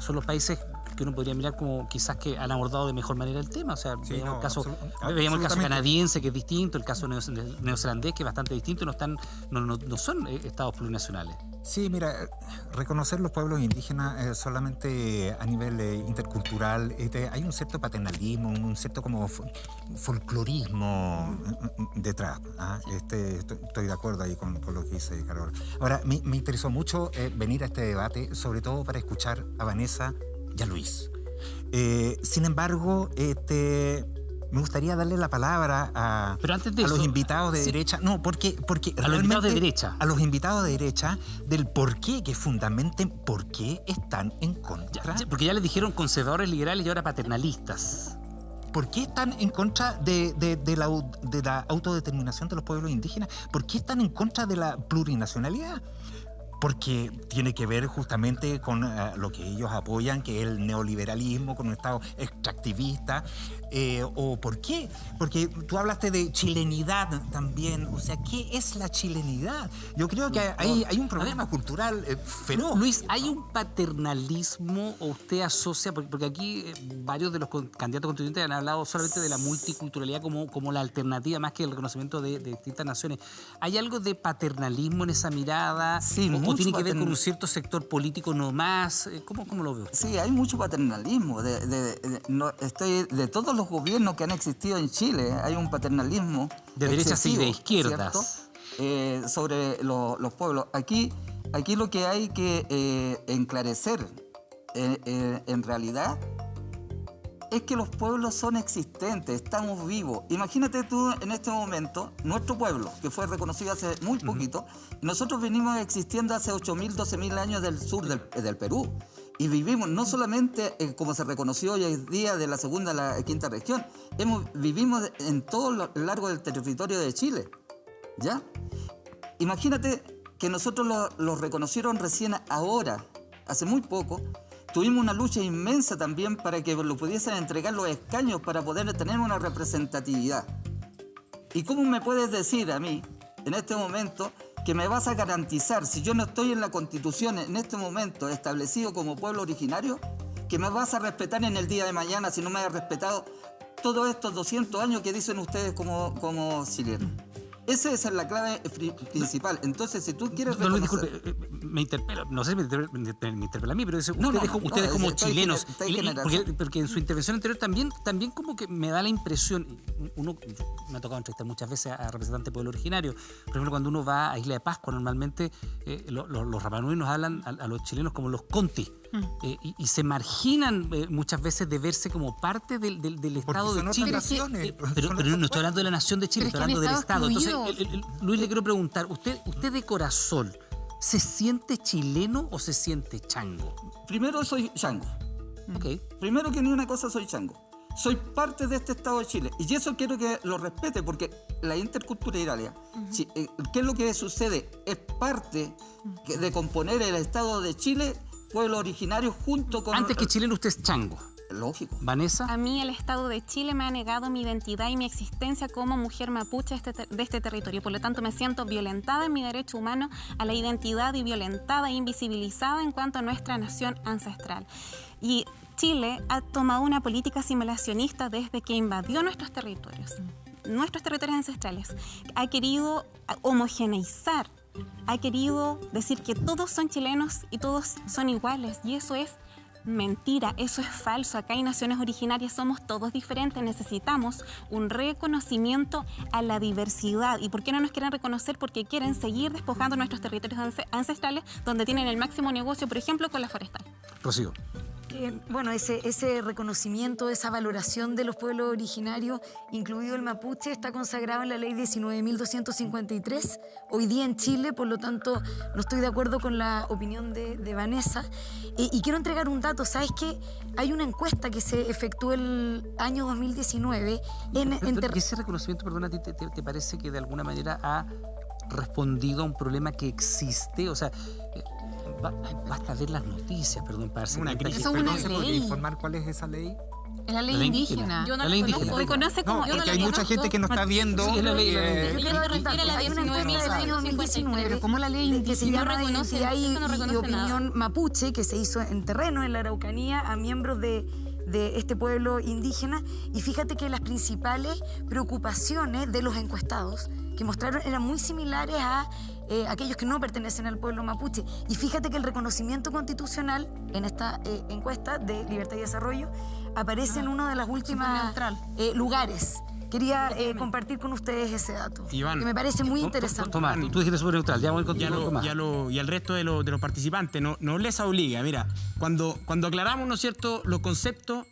son los países que uno podría mirar como quizás que han abordado de mejor manera el tema. O sea, veíamos el caso canadiense, que es distinto, el caso neozelandés, que es bastante distinto, no son estados plurinacionales. Sí, mira, reconocer los pueblos indígenas solamente a nivel intercultural, hay un cierto paternalismo, un cierto como folclorismo detrás. Estoy de acuerdo ahí con lo que dice Carola. Ahora, me interesó mucho venir a este debate, sobre todo para escuchar a Vanessa y a Luis. Sin embargo, me gustaría darle la palabra a los invitados de derecha. No, porque a los invitados de derecha. A los invitados de derecha del por qué, que fundamenten por qué están en contra. Porque ya les dijeron conservadores liberales y ahora paternalistas. ¿Por qué están en contra de la autodeterminación de los pueblos indígenas? ¿Por qué están en contra de la plurinacionalidad? Porque tiene que ver justamente con lo que ellos apoyan, que es el neoliberalismo, con un Estado extractivista. ¿O por qué? Porque tú hablaste de chilenidad también. O sea, ¿qué es la chilenidad? Yo creo que hay un problema cultural feroz. Luis, ¿hay un paternalismo o usted asocia? Porque aquí varios de los candidatos constituyentes han hablado solamente de la multiculturalidad como la alternativa más que el reconocimiento de distintas naciones. ¿Hay algo de paternalismo en esa mirada? Sí, ¿O tiene que ver con un cierto sector político nomás? ¿Cómo lo veo? Sí, hay mucho paternalismo. De todos los gobiernos que han existido en Chile, hay un paternalismo de derechas y de izquierdas, sobre los pueblos. Aquí lo que hay que enclarecer en realidad es que los pueblos son existentes, estamos vivos. Imagínate tú en este momento, nuestro pueblo, que fue reconocido hace muy poquito, nosotros venimos existiendo hace 8.000, 12.000 años del sur del Perú. Y vivimos no solamente como se reconoció hoy día de la segunda a la quinta región, vivimos en todo lo largo del territorio de Chile. ¿Ya? Imagínate que nosotros los reconocieron recién ahora, hace muy poco. Tuvimos una lucha inmensa también para que lo pudiesen entregar los escaños para poder tener una representatividad. ¿Y cómo me puedes decir a mí, en este momento, que me vas a garantizar, si yo no estoy en la Constitución en este momento establecido como pueblo originario, que me vas a respetar en el día de mañana si no me has respetado todos estos 200 años que dicen ustedes como chilenos? Esa es la clave principal. Entonces, si tú quieres reconocer... Disculpe, me interpela, no sé si me interpela a mí, pero ustedes como chilenos, porque en su intervención anterior también como que me da la impresión, me ha tocado entrevistar muchas veces a representantes del pueblo originario, por ejemplo, cuando uno va a Isla de Pascua, normalmente los Rapanui nos hablan a los chilenos como los conti, y se marginan muchas veces de verse como parte del Estado de Chile. Pero no estoy hablando de la nación de Chile, estoy hablando del Estado. Entonces, Luis, le quiero preguntar, ¿usted de corazón se siente chileno o se siente chango? Primero soy chango. Okay. Primero que ni una cosa soy chango. soy parte de este Estado de Chile. Y eso quiero que lo respete, porque la interculturalidad, ¿qué es lo que sucede? Es parte de componer el Estado de Chile, pueblo originario, junto con... Antes que chileno, usted es chango. Lógico. ¿Vanessa? A mí el Estado de Chile me ha negado mi identidad y mi existencia como mujer mapuche de este territorio. Por lo tanto, me siento violentada en mi derecho humano a la identidad y violentada e invisibilizada en cuanto a nuestra nación ancestral. Y Chile ha tomado una política asimilacionista desde que invadió nuestros territorios ancestrales. Ha querido homogeneizar, ha querido decir que todos son chilenos y todos son iguales, y eso es mentira, eso es falso. Acá hay naciones originarias, somos todos diferentes, necesitamos un reconocimiento a la diversidad. ¿Y por qué no nos quieren reconocer? Porque quieren seguir despojando nuestros territorios ancestrales, donde tienen el máximo negocio, por ejemplo, con la forestal. Rocío. Bueno, ese reconocimiento, esa valoración de los pueblos originarios, incluido el mapuche, está consagrado en la ley 19.253, hoy día en Chile. Por lo tanto, no estoy de acuerdo con la opinión de Vanessa. Y quiero entregar un dato. ¿Sabes qué? Hay una encuesta que se efectuó el año 2019 ¿Y ese reconocimiento, perdona, te parece que de alguna manera ha respondido a un problema que existe? O sea, basta ver las noticias, perdón, para hacer una crisis. Eso es una ¿Se podría ley. informar cuál es esa ley? Es la ley indígena. Yo no la conozco. Reconoce como... No, porque hay mucha gente que no está viendo. Sí, es la ley. Hay una encuesta del año 2019 como la ley que se llama reconoce, Identidad y Opinión nada. Mapuche, que se hizo en terreno, en la Araucanía, a miembros de este pueblo indígena. Y fíjate que las principales preocupaciones de los encuestados que mostraron eran muy similares a aquellos que no pertenecen al pueblo mapuche. Y fíjate que el reconocimiento constitucional en esta encuesta de Libertad y Desarrollo aparece en uno de los últimos lugares. Quería compartir con ustedes ese dato, Iván, que me parece muy interesante. Tomás, tú dijiste súper neutral, ya voy contigo, Tomás. Y al resto de los participantes, no les obliga. Mira, cuando aclaramos, ¿no es cierto?, los conceptos,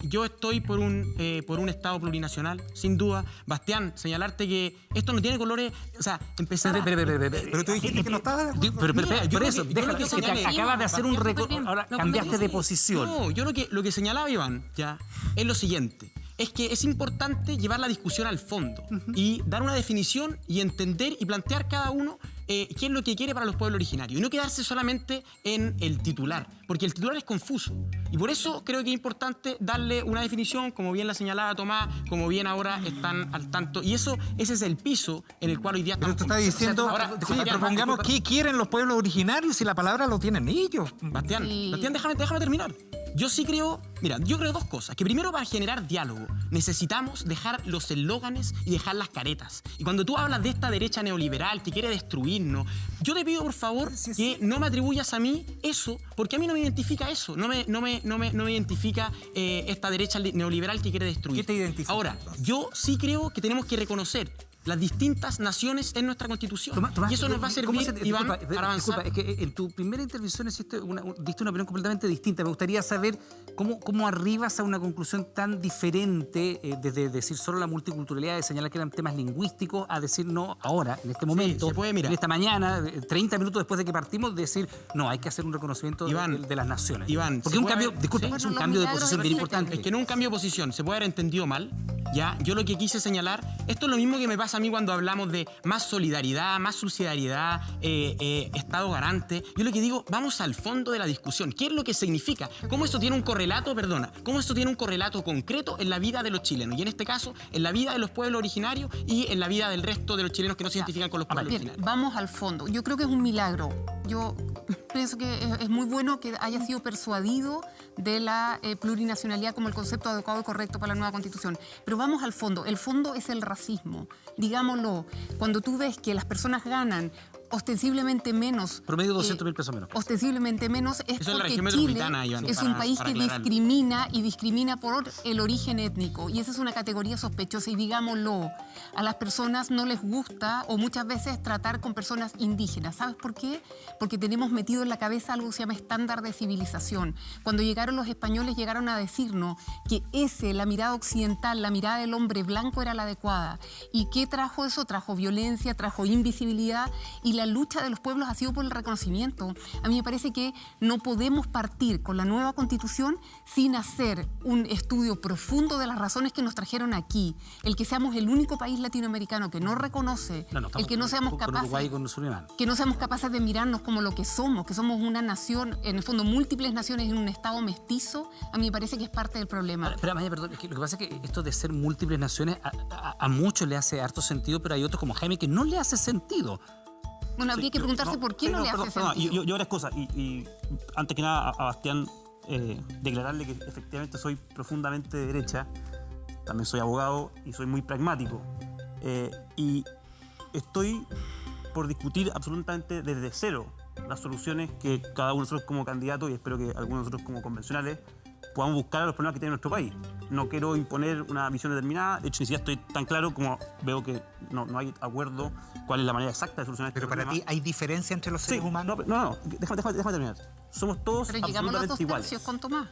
yo estoy por un Estado plurinacional, sin duda. Bastián, señalarte que esto no tiene colores, o sea, empezar Pero tú dijiste que no estaba... Por eso, déjame que te acabas de hacer un récord, ahora cambiaste de posición. No, yo lo que señalaba, Iván, ya, es lo siguiente. Es que es importante llevar la discusión al fondo y dar una definición y entender y plantear cada uno qué es lo que quiere para los pueblos originarios y no quedarse solamente en el titular, porque el titular es confuso. Y por eso creo que es importante darle una definición, como bien la señalaba Tomás, como bien ahora están al tanto. Y ese es el piso en el cual hoy día estamos. Pero tú estás diciendo, ahora, propongamos qué quieren los pueblos originarios si la palabra lo tienen ellos. Bastián, déjame terminar. Yo sí creo, yo creo dos cosas. Que primero, para generar diálogo, necesitamos dejar los eslóganes y dejar las caretas. Y cuando tú hablas de esta derecha neoliberal que quiere destruirnos, yo te pido, por favor, que no me atribuyas a mí eso, porque a mí no me identifica eso. No me identifica esta derecha neoliberal que quiere destruir. ¿Qué te identifica? Ahora, yo sí creo que tenemos que reconocer las distintas naciones en nuestra Constitución. Tomás, y eso nos va a servir, Iván, para avanzar. Disculpa, es que en tu primera intervención diste una opinión completamente distinta. Me gustaría saber cómo arribas a una conclusión tan diferente desde decir solo la multiculturalidad, de señalar que eran temas lingüísticos, a decir no ahora, en este momento, en esta mañana, 30 minutos después de que partimos, decir no, hay que hacer un reconocimiento de las naciones. Iván, porque es un cambio de posición bien importante. Es que no es un cambio de posición, se puede haber entendido mal. Ya, yo lo que quise señalar, esto es lo mismo que me pasa a mí cuando hablamos de más solidaridad, más subsidiariedad, Estado garante. Yo lo que digo, vamos al fondo de la discusión. ¿Qué es lo que significa? ¿Cómo esto tiene un correlato, cómo esto tiene un correlato concreto en la vida de los chilenos? Y en este caso, en la vida de los pueblos originarios y en la vida del resto de los chilenos que no se identifican con los pueblos originarios. Vamos al fondo. Yo creo que es un milagro. Yo pienso que es muy bueno que haya sido persuadido de la plurinacionalidad como el concepto adecuado y correcto para la nueva Constitución. Pero vamos al fondo. El fondo es el racismo. Digámoslo, cuando tú ves que las personas ganan ostensiblemente menos... Promedio 200.000 pesos menos. Ostensiblemente menos es eso porque es la Chile Iván, es un país que discrimina por el origen étnico. Y esa es una categoría sospechosa. Y digámoslo, a las personas no les gusta o muchas veces tratar con personas indígenas. ¿Sabes por qué? Porque tenemos metido en la cabeza algo que se llama estándar de civilización. Cuando llegaron los españoles, llegaron a decirnos que la mirada occidental, la mirada del hombre blanco era la adecuada. ¿Y qué trajo eso? Trajo violencia, trajo invisibilidad y la lucha de los pueblos ha sido por el reconocimiento. A mí me parece que no podemos partir con la nueva Constitución sin hacer un estudio profundo de las razones que nos trajeron aquí. El que seamos el único país latinoamericano que no reconoce, el que no seamos capaces, que no seamos capaces de mirarnos como lo que somos una nación, en el fondo múltiples naciones en un estado mestizo, a mí me parece que es parte del problema. Pero Maya, perdón, es que lo que pasa es que esto de ser múltiples naciones a muchos le hace harto sentido, pero hay otros como Jaime que no le hace sentido. Bueno, habría que preguntarse por qué no le hace sentido. Yo varias cosas, y antes que nada a Bastián declararle que efectivamente soy profundamente de derecha, también soy abogado y soy muy pragmático. Y estoy por discutir absolutamente desde cero las soluciones que cada uno de nosotros como candidato, y espero que algunos de nosotros como convencionales, podamos buscar a los problemas que tiene nuestro país. No quiero imponer una visión determinada, de hecho ni siquiera estoy tan claro como veo que no hay acuerdo cuál es la manera exacta de solucionar este problema. Pero para ti, ¿hay diferencia entre los seres humanos? No, déjame terminar. Somos todos absolutamente iguales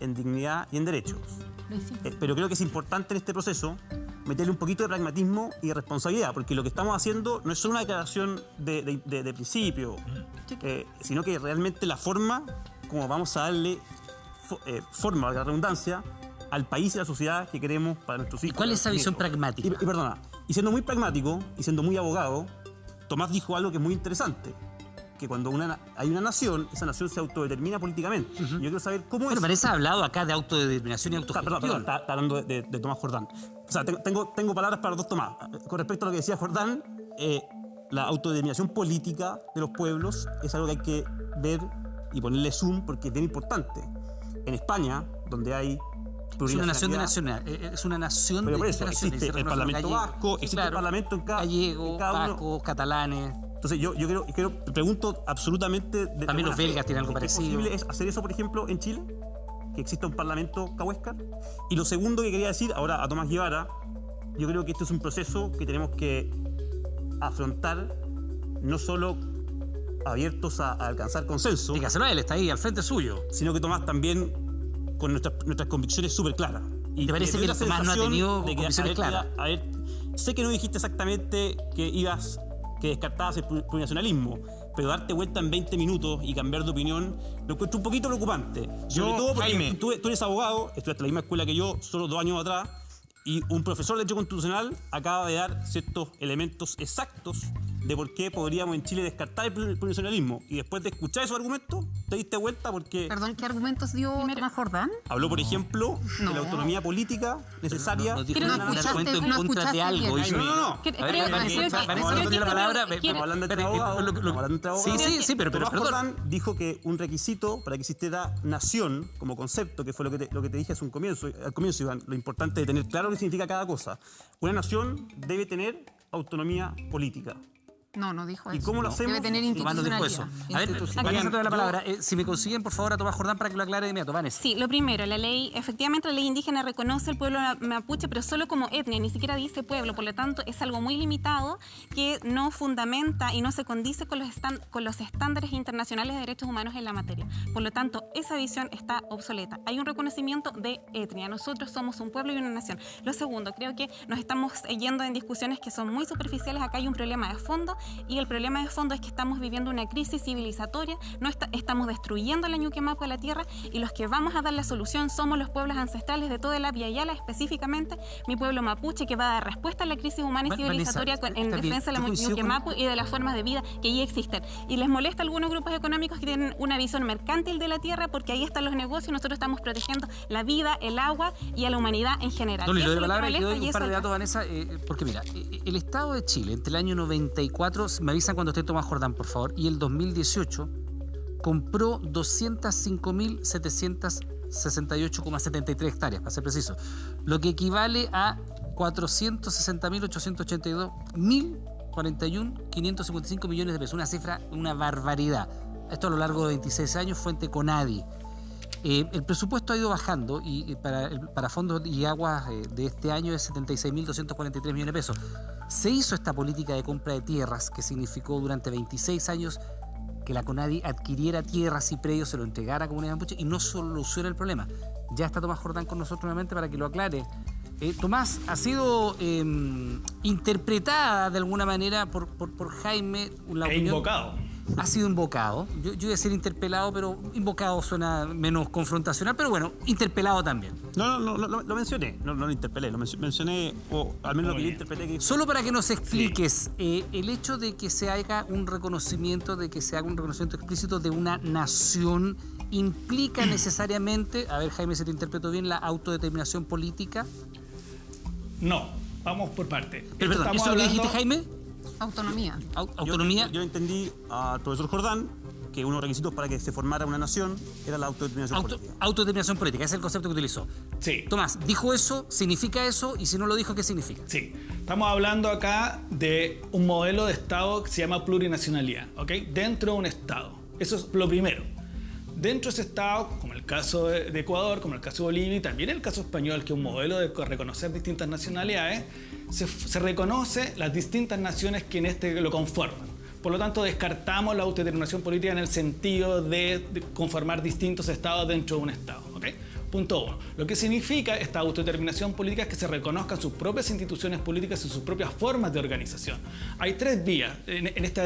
en dignidad y en derechos. Pero creo que es importante en este proceso meterle un poquito de pragmatismo y de responsabilidad, porque lo que estamos haciendo no es solo una declaración de principio, sino que realmente la forma como vamos a darle forma, la redundancia, al país y a la sociedad que queremos para nuestros hijos. ¿Y cuál es esa visión pragmática? Y siendo muy pragmático y siendo muy abogado, Tomás dijo algo que es muy interesante, que cuando hay una nación, esa nación se autodetermina políticamente. Y yo quiero saber cómo es... Pero Vanessa ha hablado acá de autodeterminación y autogestión. Perdón, está hablando de Tomás Jordán. O sea, tengo palabras para los dos Tomás. Con respecto a lo que decía Jordán, la autodeterminación política de los pueblos es algo que hay que ver y ponerle zoom porque es bien importante. En España, donde hay... Es una nación de nacionalidad. Es una nación pero por de eso naciones. existe el Parlamento vasco, existe el Parlamento en cada... Gallego, vascos, catalanes... Entonces yo pregunto absolutamente... También los belgas tienen algo parecido. ¿Es posible hacer eso, por ejemplo, en Chile? Que exista un parlamento cahuéscar. Y lo segundo que quería decir, ahora a Tomás Guevara, yo creo que este es un proceso que tenemos que afrontar, no solo abiertos a alcanzar consenso. Dígaselo a él, está ahí, al frente suyo. Sino que Tomás también con nuestras convicciones súper claras. ¿Y te parece que Tomás no ha tenido convicciones claras? A ver, sé que no dijiste exactamente que descartabas el plurinacionalismo, pero darte vuelta en 20 minutos y cambiar de opinión lo encuentro un poquito preocupante. Sobre todo porque Jaime, tú eres abogado, estudiaste en la misma escuela que yo, solo 2 años atrás, y un profesor de Derecho Constitucional acaba de dar ciertos elementos exactos de por qué podríamos en Chile descartar el plurinacionalismo. Y después de escuchar esos argumentos, te diste vuelta porque... Perdón, ¿qué argumentos dio Tomás Jordán? Habló, por ejemplo, de la autonomía política necesaria... No dijo un argumento en contra de algo. No. Sí, pero Tomás Jordán dijo que un requisito para que existiera nación como concepto, que fue lo que te dije al comienzo, Iván, lo importante de tener claro qué significa cada cosa. Una nación debe tener autonomía política. No dijo eso. ¿Y cómo lo hacemos? Debe tener institucionalidad. A ver, Vanessa, te doy la palabra. Si me consiguen, por favor, a Tomás Jordán para que lo aclare de inmediato. Vanessa. Sí, lo primero, efectivamente la ley indígena reconoce al pueblo mapuche, pero solo como etnia, ni siquiera dice pueblo, por lo tanto es algo muy limitado que no fundamenta y no se condice con los estándares internacionales de derechos humanos en la materia. Por lo tanto, esa visión está obsoleta. Hay un reconocimiento de etnia. Nosotros somos un pueblo y una nación. Lo segundo, creo que nos estamos yendo en discusiones que son muy superficiales. Acá hay un problema de fondo. Y el problema de fondo es que estamos viviendo una crisis civilizatoria, estamos destruyendo la Ñuquemapu de la tierra y los que vamos a dar la solución somos los pueblos ancestrales de toda la Abya Yala, específicamente mi pueblo mapuche, que va a dar respuesta a la crisis humana y civilizatoria en defensa de la Ñuquemapu y de las formas de vida que ya existen. Y les molesta a algunos grupos económicos que tienen una visión mercantil de la tierra porque ahí están los negocios y nosotros estamos protegiendo la vida, el agua y a la humanidad en general. Le doy la palabra y le doy un par de datos, Vanessa, porque mira, el Estado de Chile entre el año 94, me avisan cuando esté Tomás Jordán, por favor, y el 2018 compró 205.768,73 hectáreas, para ser preciso, lo que equivale a 460.882.041.555 millones de pesos, una cifra, una barbaridad. Esto a lo largo de 26 años, fuente CONADI. El presupuesto ha ido bajando y para fondos y aguas de este año es 76.243 millones de pesos. Se hizo esta política de compra de tierras que significó durante 26 años que la CONADI adquiriera tierras y predios, se lo entregara a comunidades mapuche y no soluciona el problema. Ya está Tomás Jordán con nosotros nuevamente para que lo aclare. Tomás, ha sido interpretada de alguna manera por Jaime. Invocado. Ha sido invocado. Yo iba a decir interpelado, pero invocado suena menos confrontacional, pero bueno, interpelado también. No, lo mencioné, no lo interpelé, lo mencioné, o al menos lo que yo interpreté. Que... Solo para que nos expliques, el hecho de que se haga un reconocimiento, explícito de una nación, implica necesariamente, a ver Jaime, si te interpreto bien, la autodeterminación política. No, vamos por parte. Pero perdón, ¿eso es lo que dijiste, Jaime? Autonomía. Autonomía. Yo entendí al profesor Jordán que uno de los requisitos para que se formara una nación era la autodeterminación política. Autodeterminación política, ese es el concepto que utilizó. Sí. Tomás, ¿dijo eso? ¿Significa eso? Y si no lo dijo, ¿qué significa? Sí. Estamos hablando acá de un modelo de Estado que se llama plurinacionalidad, ¿ok? Dentro de un Estado. Eso es lo primero. Dentro de ese Estado, como el caso de Ecuador, como el caso de Bolivia y también el caso español, que es un modelo de reconocer distintas nacionalidades, se reconoce las distintas naciones que lo conforman. Por lo tanto, descartamos la autodeterminación política en el sentido de conformar distintos estados dentro de un Estado. ¿Okay? Punto 1. Lo que significa esta autodeterminación política es que se reconozcan sus propias instituciones políticas y sus propias formas de organización. Hay 3 vías en esta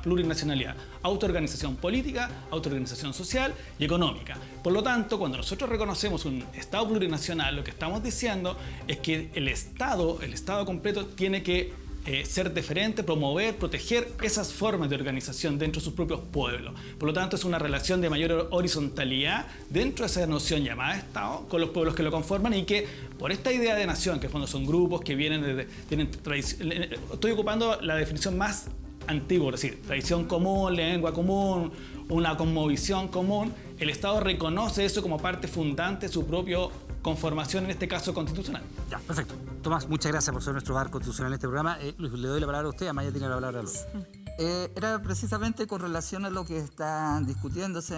plurinacionalidad: autoorganización política, autoorganización social y económica. Por lo tanto, cuando nosotros reconocemos un Estado plurinacional, lo que estamos diciendo es que el Estado completo tiene que ser deferente, promover, proteger esas formas de organización dentro de sus propios pueblos. Por lo tanto, es una relación de mayor horizontalidad dentro de esa noción llamada Estado con los pueblos que lo conforman, y que por esta idea de nación, que en fondo son grupos que tienen tradición, estoy ocupando la definición más antigua, es decir, tradición común, lengua común, una cosmovisión común, el Estado reconoce eso como parte fundante de su propia conformación, en este caso constitucional. Ya, perfecto. Tomás, muchas gracias por ser nuestro bar constitucional en este programa. Luis, le doy la palabra a usted, Amaya tiene la palabra a Luis. Era precisamente con relación a lo que está discutiéndose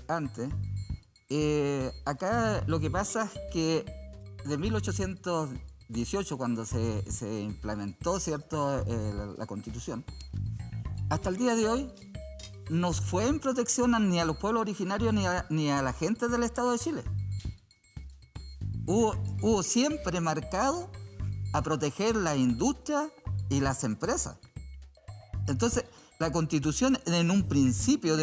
antes. Acá lo que pasa es que de 1818, cuando se implementó, ¿cierto?, la Constitución, hasta el día de hoy no fue en protección ni a los pueblos originarios ni a la gente del Estado de Chile. Hubo siempre marcado a proteger la industria y las empresas. Entonces, la Constitución de un principio,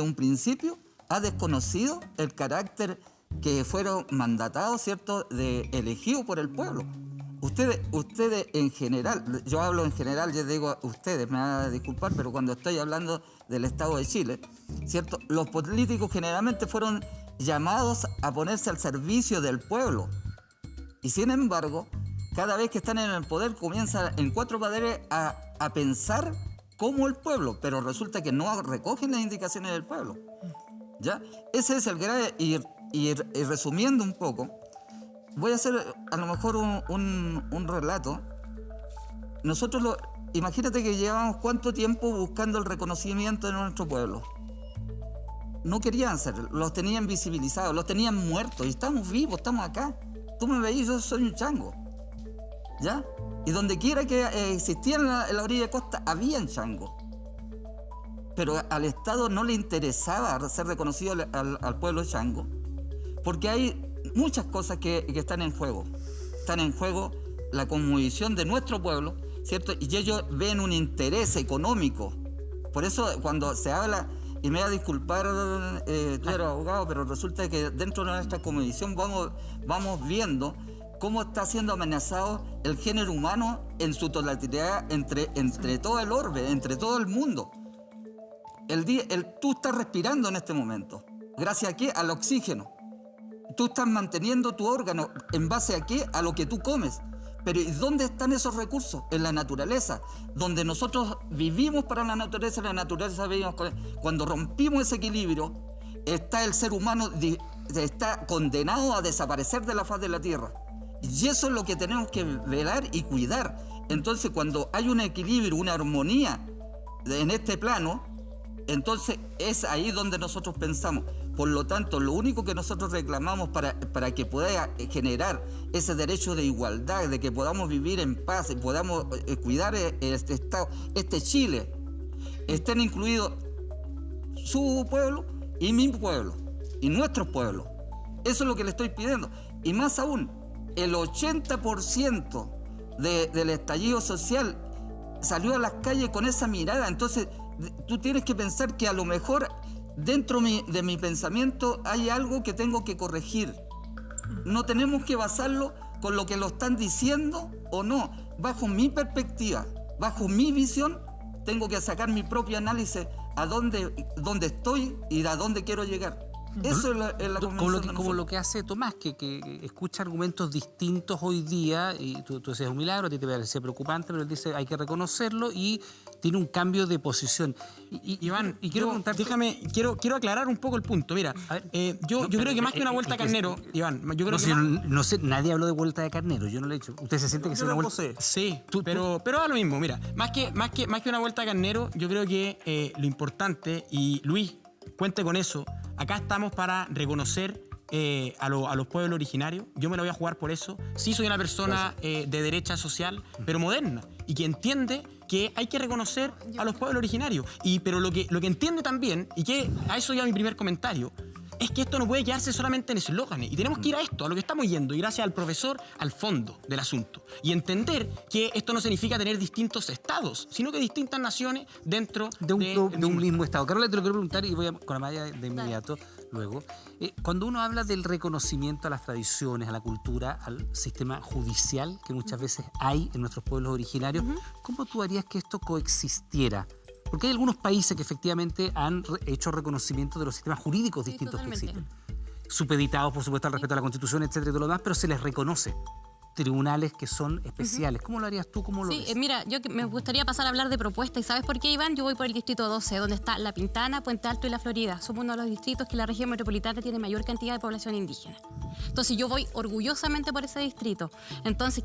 ha desconocido el carácter que fueron mandatados, ¿cierto?, elegidos por el pueblo. Ustedes en general, yo hablo en general, yo digo ustedes, me van a disculpar, pero cuando estoy hablando del Estado de Chile, ¿cierto?, los políticos generalmente fueron llamados a ponerse al servicio del pueblo. Y sin embargo, cada vez que están en el poder comienzan en 4 poderes a pensar como el pueblo, pero resulta que no recogen las indicaciones del pueblo. ¿Ya? Ese es el grave, y resumiendo un poco, voy a hacer a lo mejor un relato. Imagínate que llevamos cuánto tiempo buscando el reconocimiento de nuestro pueblo. No querían hacerlo, los tenían visibilizados, los tenían muertos, y estamos vivos, estamos acá. Tú me veis, yo soy un chango, ¿ya? Y donde quiera que existía en la orilla de costa, habían changos. Pero al Estado no le interesaba ser reconocido al pueblo chango, porque hay muchas cosas que están en juego. Están en juego la cosmovisión de nuestro pueblo, ¿cierto? Y ellos ven un interés económico. Por eso cuando se habla, y me va a disculpar, tú eres abogado, pero resulta que dentro de nuestra cosmovisión vamos viendo cómo está siendo amenazado el género humano en su totalidad entre todo el orbe, entre todo el mundo. Tú estás respirando en este momento. ¿Gracias a qué? Al oxígeno. Tú estás manteniendo tu órgano en base a qué? A lo que tú comes. Pero ¿y dónde están esos recursos? En la naturaleza, donde nosotros vivimos para la naturaleza vivimos con... Cuando rompimos ese equilibrio, está el ser humano está condenado a desaparecer de la faz de la tierra. Y eso es lo que tenemos que velar y cuidar. Entonces, cuando hay un equilibrio, una armonía en este plano, entonces es ahí donde nosotros pensamos. Por lo tanto, lo único que nosotros reclamamos para que pueda generar ese derecho de igualdad, de que podamos vivir en paz y podamos cuidar este Estado, este Chile, estén incluidos su pueblo y mi pueblo y nuestros pueblos. Eso es lo que le estoy pidiendo. Y más aún, el 80% del estallido social salió a las calles con esa mirada. Entonces, tú tienes que pensar que a lo mejor dentro de mi pensamiento hay algo que tengo que corregir. No tenemos que basarlo con lo que lo están diciendo o no. Bajo mi perspectiva, bajo mi visión, tengo que sacar mi propio análisis a dónde estoy y a dónde quiero llegar. Eso es la convención. Como lo que hace Tomás, que escucha argumentos distintos hoy día, y tú decías un milagro, a ti te parece preocupante, pero él dice hay que reconocerlo y tiene un cambio de posición. Iván, y quiero preguntarte, quiero aclarar un poco el punto. Mira, yo creo que más que una vuelta de carnero, Iván, yo creo que no sé, nadie habló de vuelta de carnero, yo no le he dicho. ¿Usted se siente que es una vuelta? Sí, pero da lo mismo. Mira, más que una vuelta de carnero, yo creo que lo importante, y Luis, cuente con eso, acá estamos para reconocer a los pueblos originarios. Yo me lo voy a jugar por eso. Sí, soy una persona de derecha social, pero moderna, y que entiende que hay que reconocer a los pueblos originarios. Pero lo que entiende también, y que a eso ya mi primer comentario, es que esto no puede quedarse solamente en eslóganes. Y tenemos que ir a esto, a lo que estamos yendo, y gracias al profesor, al fondo del asunto. Y entender que esto no significa tener distintos estados, sino que distintas naciones dentro de un mismo estado. Carola, te lo quiero preguntar y voy con Amaya de inmediato luego. Cuando uno habla del reconocimiento a las tradiciones, a la cultura, al sistema judicial que muchas veces hay en nuestros pueblos originarios, ¿cómo tú harías que esto coexistiera? Porque hay algunos países que efectivamente han hecho reconocimiento de los sistemas jurídicos distintos que existen. Supeditados, por supuesto, al respeto a la Constitución, etcétera, y todo lo demás, pero se les reconoce tribunales que son especiales. ¿Cómo lo harías tú? ¿Cómo lo ves? Mira, me gustaría pasar a hablar de propuestas. ¿Y sabes por qué, Iván? Yo voy por el distrito 12, donde está La Pintana, Puente Alto y La Florida. Somos uno de los distritos que la región metropolitana tiene mayor cantidad de población indígena. Entonces yo voy orgullosamente por ese distrito. Entonces,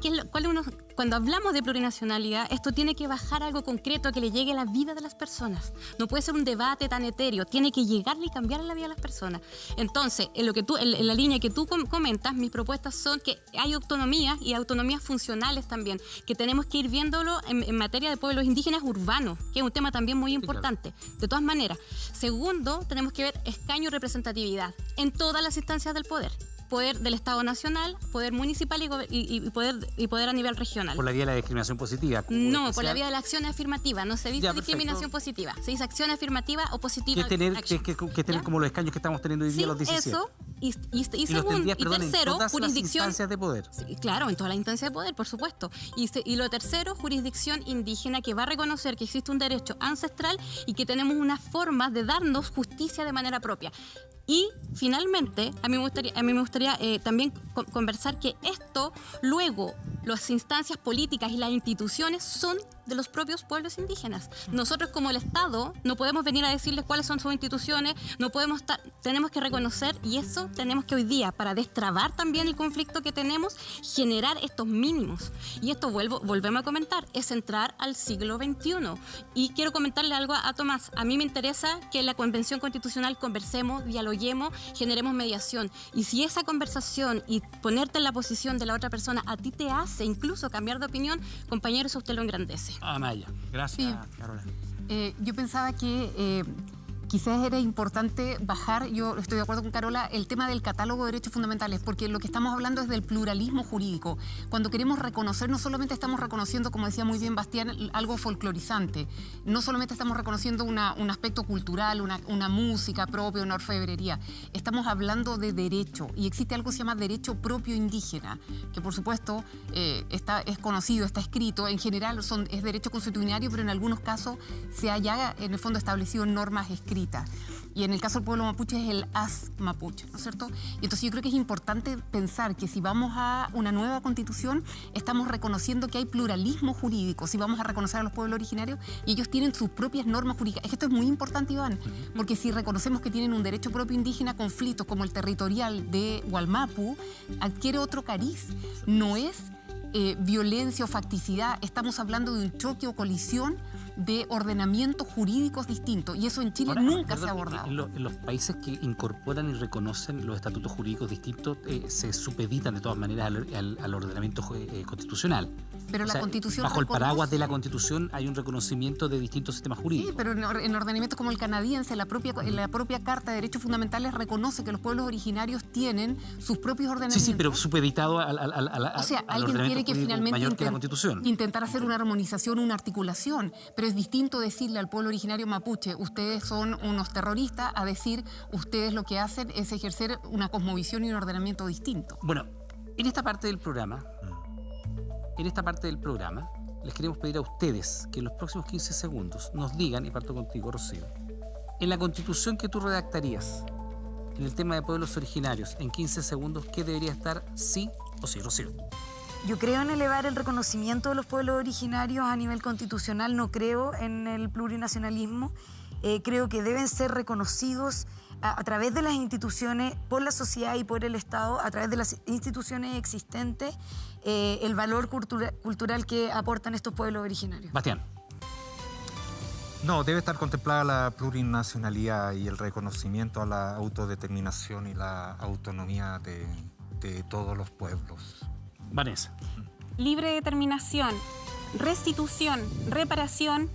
cuando hablamos de plurinacionalidad, esto tiene que bajar a algo concreto, que le llegue a la vida de las personas. No puede ser un debate tan etéreo, tiene que llegarle y cambiar la vida de las personas. Entonces, en la línea que tú comentas, mis propuestas son que hay autonomía y autonomías funcionales también, que tenemos que ir viéndolo en materia de pueblos indígenas urbanos, que es un tema también muy importante. Claro. De todas maneras. Segundo, tenemos que ver escaño y representatividad en todas las instancias del poder. Poder del Estado Nacional, poder municipal y poder a nivel regional. ¿Por la vía de la discriminación positiva? No, por la vía de la acción afirmativa. No se dice discriminación positiva. Se dice acción afirmativa o positiva. Que tener como los escaños que estamos teniendo hoy día, los 17. Eso. Y segundo, y tercero, en jurisdicción. Las instancias de poder. Sí, claro, en todas las instancias de poder, por supuesto. Y lo tercero, jurisdicción indígena, que va a reconocer que existe un derecho ancestral y que tenemos una forma de darnos justicia de manera propia. Y finalmente, a mí me gustaría también conversar que esto, luego, las instancias políticas y las instituciones son de los propios pueblos indígenas. Nosotros como el Estado no podemos venir a decirles cuáles son sus instituciones, tenemos que reconocer, y eso tenemos que hoy día, para destrabar también el conflicto que tenemos, generar estos mínimos. Y esto volvemos a comentar, es entrar al siglo XXI. Y quiero comentarle algo a Tomás. A mí me interesa que en la Convención Constitucional conversemos, dialoguemos, generemos mediación. Y si esa conversación y ponerte en la posición de la otra persona a ti te hace incluso cambiar de opinión, compañero, eso usted lo engrandece. Amaya, gracias, Sí. Carola. Yo pensaba que quizás era importante bajar, yo estoy de acuerdo con Carola, el tema del catálogo de derechos fundamentales, porque lo que estamos hablando es del pluralismo jurídico. Cuando queremos reconocer, no solamente estamos reconociendo, como decía muy bien Bastián, algo folclorizante, no solamente estamos reconociendo un aspecto cultural, una música propia, una orfebrería, estamos hablando de derecho, y existe algo que se llama derecho propio indígena, que por supuesto es conocido, está escrito, en general es derecho consuetudinario, pero en algunos casos se ha ya en el fondo establecido en normas escritas. Y en el caso del pueblo mapuche es el AS mapuche, ¿no es cierto? Y entonces yo creo que es importante pensar que si vamos a una nueva constitución, estamos reconociendo que hay pluralismo jurídico, si vamos a reconocer a los pueblos originarios y ellos tienen sus propias normas jurídicas. Es que esto es muy importante, Iván, porque si reconocemos que tienen un derecho propio indígena, conflictos como el territorial de Gualmapu adquiere otro cariz. No es violencia o facticidad, estamos hablando de un choque o colisión de ordenamientos jurídicos distintos. Y eso en Chile nunca se ha abordado. En los países que incorporan y reconocen los estatutos jurídicos distintos se supeditan de todas maneras al ordenamiento constitucional. Pero la Constitución bajo el paraguas de la Constitución hay un reconocimiento de distintos sistemas jurídicos. Sí, pero en ordenamientos como el canadiense, en la propia Carta de Derechos Fundamentales reconoce que los pueblos originarios tienen sus propios ordenamientos. Sí, pero supeditado al o sea, alguien tiene que finalmente mayor que la Constitución. Intentar hacer una armonización, una articulación, pero es distinto decirle al pueblo originario mapuche, ustedes son unos terroristas, a decir, ustedes lo que hacen es ejercer una cosmovisión y un ordenamiento distinto. Bueno, en esta parte del programa, les queremos pedir a ustedes que en los próximos 15 segundos nos digan, y parto contigo, Rocío, en la Constitución que tú redactarías, en el tema de pueblos originarios, en 15 segundos, ¿qué debería estar sí o sí, Rocío? Yo creo en elevar el reconocimiento de los pueblos originarios a nivel constitucional, no creo en el plurinacionalismo. Creo que deben ser reconocidos a través de las instituciones, por la sociedad y por el Estado, a través de las instituciones existentes, el valor cultural que aportan estos pueblos originarios. Bastián. No, debe estar contemplada la plurinacionalidad y el reconocimiento a la autodeterminación y la autonomía de todos los pueblos. Vanessa. Libre determinación, restitución, reparación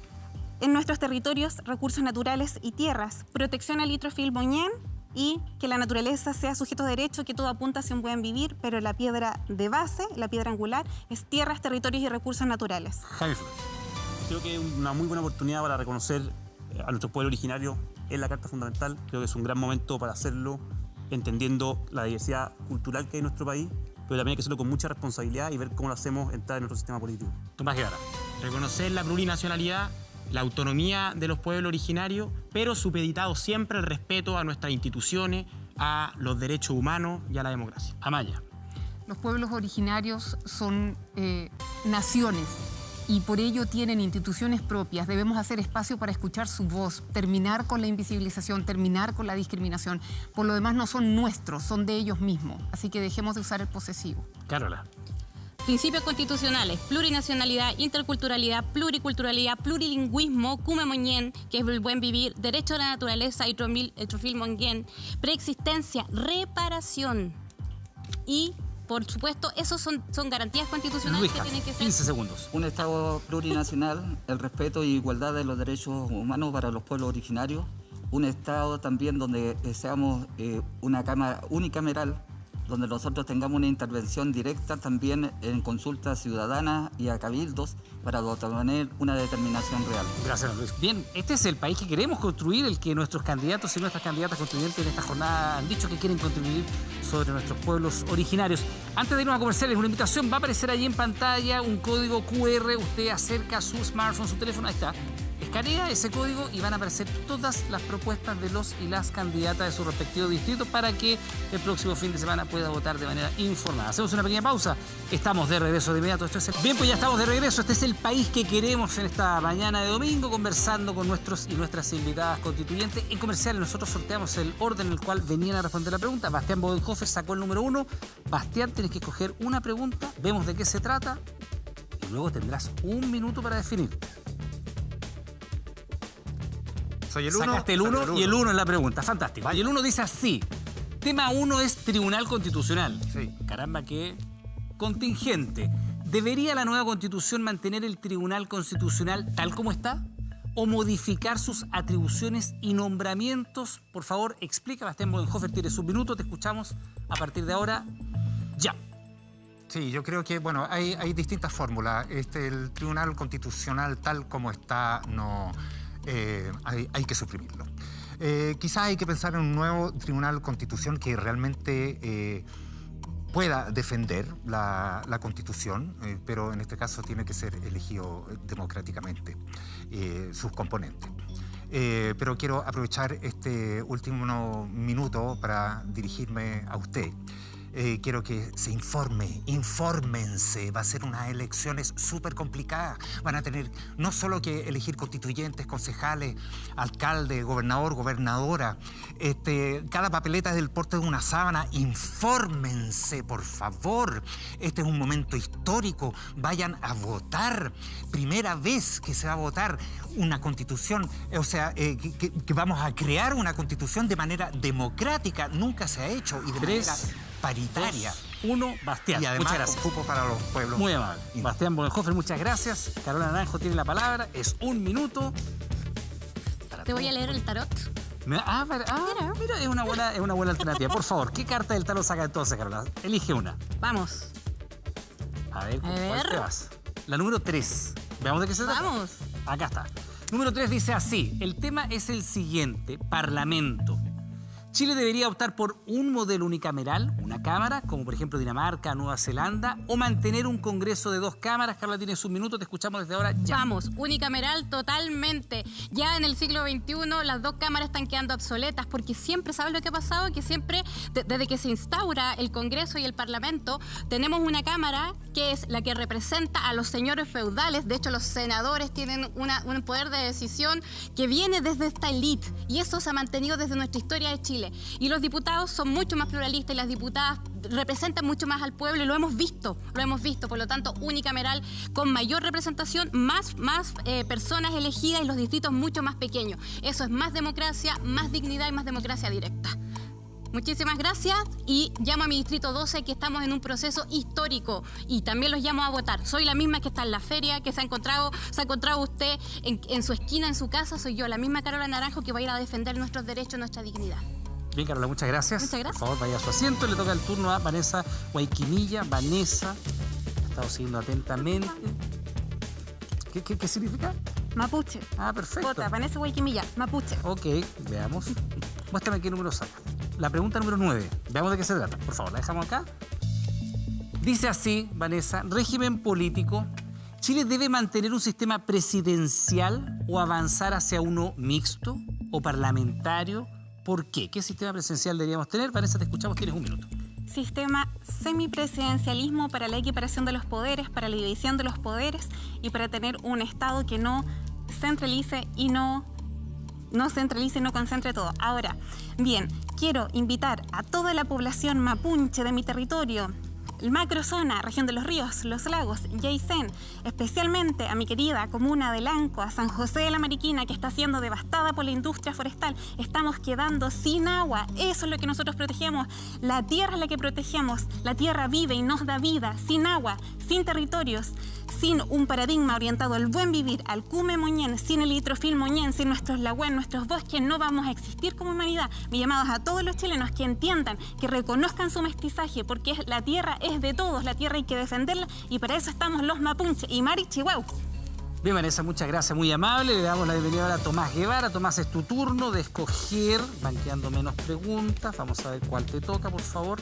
en nuestros territorios, recursos naturales y tierras, protección al litrofil moñén y que la naturaleza sea sujeto de derecho, que todo apunta hacia un buen vivir, pero la piedra de base, la piedra angular, es tierras, territorios y recursos naturales. Javier. Creo que es una muy buena oportunidad para reconocer a nuestro pueblo originario en la Carta Fundamental. Creo que es un gran momento para hacerlo, entendiendo la diversidad cultural que hay en nuestro país, pero también hay que hacerlo con mucha responsabilidad y ver cómo lo hacemos entrar en nuestro sistema político. Tomás Guevara. Reconocer la plurinacionalidad, la autonomía de los pueblos originarios, pero supeditado siempre al respeto a nuestras instituciones, a los derechos humanos y a la democracia. Amaya. Los pueblos originarios son naciones y por ello tienen instituciones propias. Debemos hacer espacio para escuchar su voz, terminar con la invisibilización, terminar con la discriminación. Por lo demás no son nuestros, son de ellos mismos. Así que dejemos de usar el posesivo. Carola. Principios constitucionales, plurinacionalidad, interculturalidad, pluriculturalidad, plurilingüismo, cume moñén, que es el buen vivir, derecho a la naturaleza, trofil moñén, preexistencia, reparación y, por supuesto, esos son garantías constitucionales Luis, que tienen que ser... 15 segundos. Un Estado plurinacional, el respeto y igualdad de los derechos humanos para los pueblos originarios, un Estado también donde seamos una cámara unicameral, donde nosotros tengamos una intervención directa también en consultas ciudadanas y a cabildos para obtener una determinación real. Gracias, Luis. Bien, este es el país que queremos construir, el que nuestros candidatos y nuestras candidatas constituyentes en esta jornada han dicho que quieren contribuir sobre nuestros pueblos originarios. Antes de irnos a comerciales, una invitación, va a aparecer allí en pantalla un código QR, usted acerca su smartphone, su teléfono, ahí está. Escanea ese código y van a aparecer todas las propuestas de los y las candidatas de su respectivo distrito para que el próximo fin de semana pueda votar de manera informada. Hacemos una pequeña pausa. Estamos de regreso de inmediato. Bien, pues ya estamos de regreso. Este es el país que queremos en esta mañana de domingo, conversando con nuestros y nuestras invitadas constituyentes. En comerciales nosotros sorteamos el orden en el cual venían a responder la pregunta. Bastián Bodenhofer sacó el número 1. Bastián, tienes que escoger una pregunta, vemos de qué se trata y luego tendrás un minuto para definirte. Soy el 1. Sacaste el 1 y el 1 es la pregunta. Fantástico. Vaya. Y el 1 dice así. Tema 1 es Tribunal Constitucional. Sí. Caramba, qué contingente. ¿Debería la nueva Constitución mantener el Tribunal Constitucional tal como está? ¿O modificar sus atribuciones y nombramientos? Por favor, explica. Bastián Bodenhofer tiene su minuto. Te escuchamos a partir de ahora. Ya. Sí, yo creo que, bueno, hay distintas fórmulas. El Tribunal Constitucional tal como está no... hay que suprimirlo. Quizás hay que pensar en un nuevo Tribunal Constitucional que realmente pueda defender la Constitución, pero en este caso tiene que ser elegido democráticamente sus componentes. Pero quiero aprovechar este último minuto para dirigirme a usted. quiero que se infórmense. Va a ser unas elecciones súper complicadas. Van a tener no solo que elegir constituyentes, concejales, alcalde, gobernador, gobernadora. Cada papeleta es del porte de una sábana. Infórmense, por favor. Este es un momento histórico. Vayan a votar. Primera vez que se va a votar una constitución, o sea, que vamos a crear una constitución de manera democrática. Nunca se ha hecho y de manera paritaria. 1, Bastián. Y además, muchas gracias. cupo para los pueblos. Muy amable. Bastián Bodenhofer, muchas gracias. Carola Naranjo tiene la palabra. Es 1 minuto. Te voy a leer el tarot. Mira, es una buena alternativa. Por favor, ¿qué carta del tarot saca entonces, Carola? Elige una. Vamos. A ver, ¿con cuál te vas? La número 3. Veamos de qué se trata. Vamos. Acá está. Número 3 dice así. El tema es el siguiente. Parlamento. Chile debería optar por un modelo unicameral, una cámara, como por ejemplo Dinamarca, Nueva Zelanda, o mantener un congreso de 2 cámaras. Carla, tienes un minuto, te escuchamos desde ahora ya. Vamos, unicameral totalmente. Ya en el siglo XXI las 2 cámaras están quedando obsoletas porque siempre, ¿sabes lo que ha pasado? Que siempre, desde que se instaura el Congreso y el Parlamento, tenemos una cámara que es la que representa a los señores feudales. De hecho, los senadores tienen un poder de decisión que viene desde esta élite y eso se ha mantenido desde nuestra historia de Chile. Y los diputados son mucho más pluralistas y las diputadas representan mucho más al pueblo y lo hemos visto. Por lo tanto, unicameral con mayor representación, más personas elegidas y los distritos mucho más pequeños. Eso es más democracia, más dignidad y más democracia directa. Muchísimas gracias y llamo a mi distrito 12 que estamos en un proceso histórico y también los llamo a votar. Soy la misma que está en la feria, que se ha encontrado usted en su esquina, en su casa. Soy yo, la misma Carola Naranjo que va a ir a defender nuestros derechos, nuestra dignidad. Bien, Carola, muchas gracias. Muchas gracias. Por favor, vaya a su asiento. Le toca el turno a Vanessa Guayquimilla. Vanessa, ha estado siguiendo atentamente. ¿Qué significa? Mapuche. Ah, perfecto. Vota, Vanessa Guayquimilla, Mapuche. Ok, veamos. Muéstrame qué número saca. La pregunta número 9. Veamos de qué se trata. Por favor, la dejamos acá. Dice así, Vanessa, régimen político. ¿Chile debe mantener un sistema presidencial o avanzar hacia uno mixto o parlamentario? ¿Por qué? ¿Qué sistema presidencial deberíamos tener? Vanessa, te escuchamos, tienes un minuto. Sistema semipresidencialismo para la equiparación de los poderes, para la división de los poderes y para tener un Estado que no centralice y no concentre todo. Ahora, bien, quiero invitar a toda la población mapuche de mi territorio, el macrozona, región de los ríos, los lagos, Yaicén, especialmente a mi querida comuna de Lanco, a San José de la Mariquina, que está siendo devastada por la industria forestal. Estamos quedando sin agua. Eso es lo que nosotros protegemos. La tierra es la que protegemos. La tierra vive y nos da vida. Sin agua, sin territorios, sin un paradigma orientado al buen vivir, al cume moñén, sin el litrofil moñén, sin nuestros lagüen, nuestros bosques, no vamos a existir como humanidad. Mi llamado es a todos los chilenos que entiendan, que reconozcan su mestizaje, porque la tierra es de todos, la tierra hay que defenderla y para eso estamos los mapuche y Mari Chihuahua. Bien, Vanessa, muchas gracias, muy amable. Le damos la bienvenida ahora a Tomás Guevara. Tomás, es tu turno de escoger. Van quedando menos preguntas. Vamos a ver cuál te toca, por favor.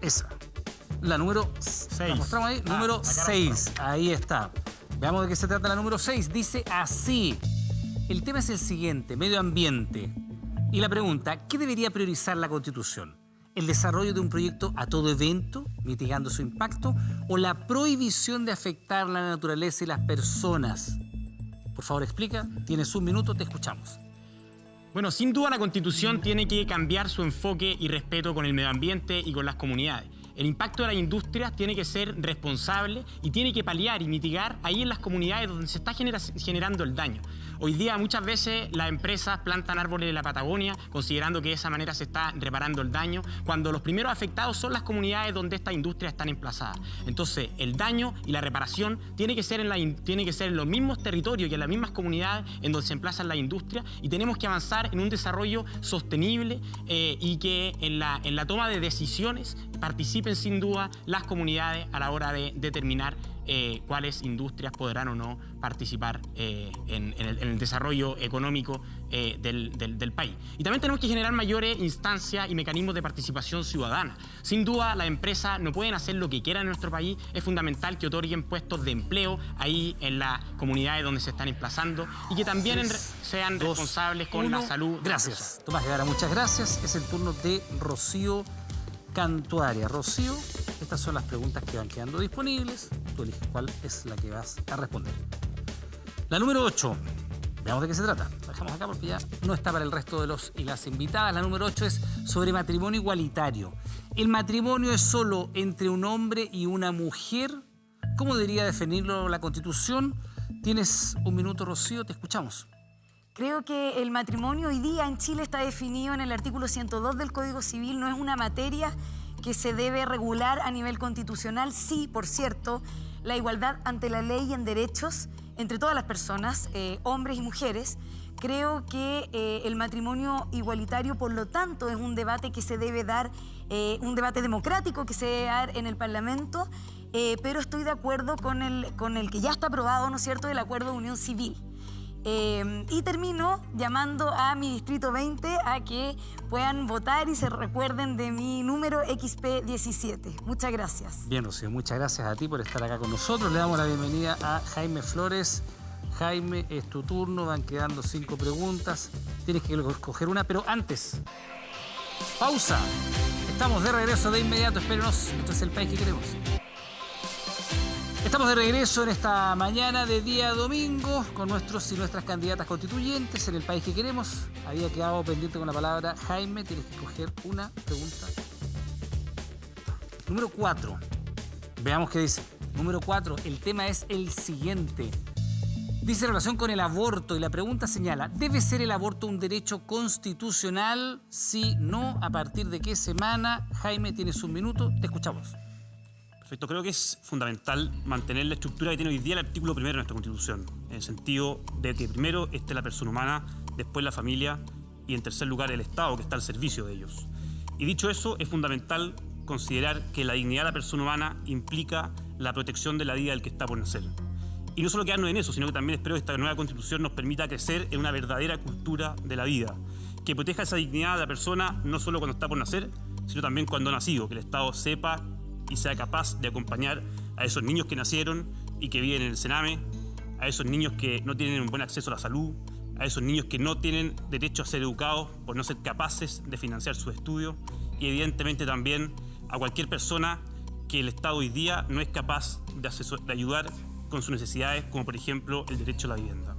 Esa. La número 6. ¿La mostramos ahí? Número 6. Ahí está. Veamos de qué se trata la número 6. Dice así. El tema es el siguiente, medio ambiente. Y la pregunta, ¿qué debería priorizar la Constitución? ¿El desarrollo de un proyecto a todo evento, mitigando su impacto? ¿O la prohibición de afectar la naturaleza y las personas? Por favor, explica. Tienes un minuto, te escuchamos. Bueno, sin duda la Constitución tiene que cambiar su enfoque y respeto con el medio ambiente y con las comunidades. El impacto de las industrias tiene que ser responsable y tiene que paliar y mitigar ahí en las comunidades donde se está generando el daño. Hoy día muchas veces las empresas plantan árboles en la Patagonia considerando que de esa manera se está reparando el daño, cuando los primeros afectados son las comunidades donde estas industrias están emplazadas. Entonces el daño y la reparación tiene que ser en los mismos territorios y en las mismas comunidades en donde se emplazan las industrias, y tenemos que avanzar en un desarrollo sostenible y que en la toma de decisiones participen sin duda las comunidades a la hora de determinar cuáles industrias podrán o no participar en el desarrollo económico del país. Y también tenemos que generar mayores instancias y mecanismos de participación ciudadana. Sin duda, las empresas no pueden hacer lo que quieran en nuestro país. Es fundamental que otorguen puestos de empleo ahí en las comunidades donde se están emplazando y que también sean responsables con la salud. Gracias, Tomás Guevara, muchas gracias. Es el turno de Rocío Cantuaria. Rocío, estas son las preguntas que van quedando disponibles. Tú eliges cuál es la que vas a responder. La número 8. Veamos de qué se trata. La dejamos acá porque ya no está para el resto de los y las invitadas. La número 8 es sobre matrimonio igualitario. ¿El matrimonio es solo entre un hombre y una mujer? ¿Cómo debería definirlo la Constitución? Tienes un minuto, Rocío, te escuchamos. Creo que el matrimonio hoy día en Chile está definido en el artículo 102 del Código Civil, no es una materia que se debe regular a nivel constitucional. Sí, por cierto, la igualdad ante la ley y en derechos entre todas las personas, hombres y mujeres. Creo que el matrimonio igualitario, por lo tanto, es un debate que se debe dar, un debate democrático que se debe dar en el Parlamento, pero estoy de acuerdo con el que ya está aprobado, ¿no es cierto?, el acuerdo de unión civil. Y termino llamando a mi Distrito 20 a que puedan votar y se recuerden de mi número XP17. Muchas gracias. Bien, Rocío, muchas gracias a ti por estar acá con nosotros. Le damos la bienvenida a Jaime Flores. Jaime, es tu turno, van quedando 5 preguntas. Tienes que escoger una, pero antes, pausa. Estamos de regreso de inmediato, espérenos. Esto es El País que Queremos. Estamos de regreso en esta mañana de día domingo con nuestros y nuestras candidatas constituyentes en El País que Queremos. Había quedado pendiente con la palabra Jaime, tienes que escoger una pregunta. Número 4. Veamos qué dice. Número 4. El tema es el siguiente. Dice en relación con el aborto y la pregunta señala, ¿debe ser el aborto un derecho constitucional? Sí, no, ¿a partir de qué semana? Jaime, tienes un minuto, te escuchamos. Perfecto, creo que es fundamental mantener la estructura que tiene hoy día el artículo 1 de nuestra Constitución, en el sentido de que primero esté la persona humana, después la familia y en tercer lugar el Estado que está al servicio de ellos. Y dicho eso, es fundamental considerar que la dignidad de la persona humana implica la protección de la vida del que está por nacer. Y no solo quedarnos en eso, sino que también espero que esta nueva Constitución nos permita crecer en una verdadera cultura de la vida, que proteja esa dignidad de la persona no solo cuando está por nacer, sino también cuando ha nacido, que el Estado sepa y sea capaz de acompañar a esos niños que nacieron y que viven en el Sename, a esos niños que no tienen un buen acceso a la salud, a esos niños que no tienen derecho a ser educados por no ser capaces de financiar sus estudios y evidentemente también a cualquier persona que el Estado hoy día no es capaz de ayudar con sus necesidades, como por ejemplo el derecho a la vivienda.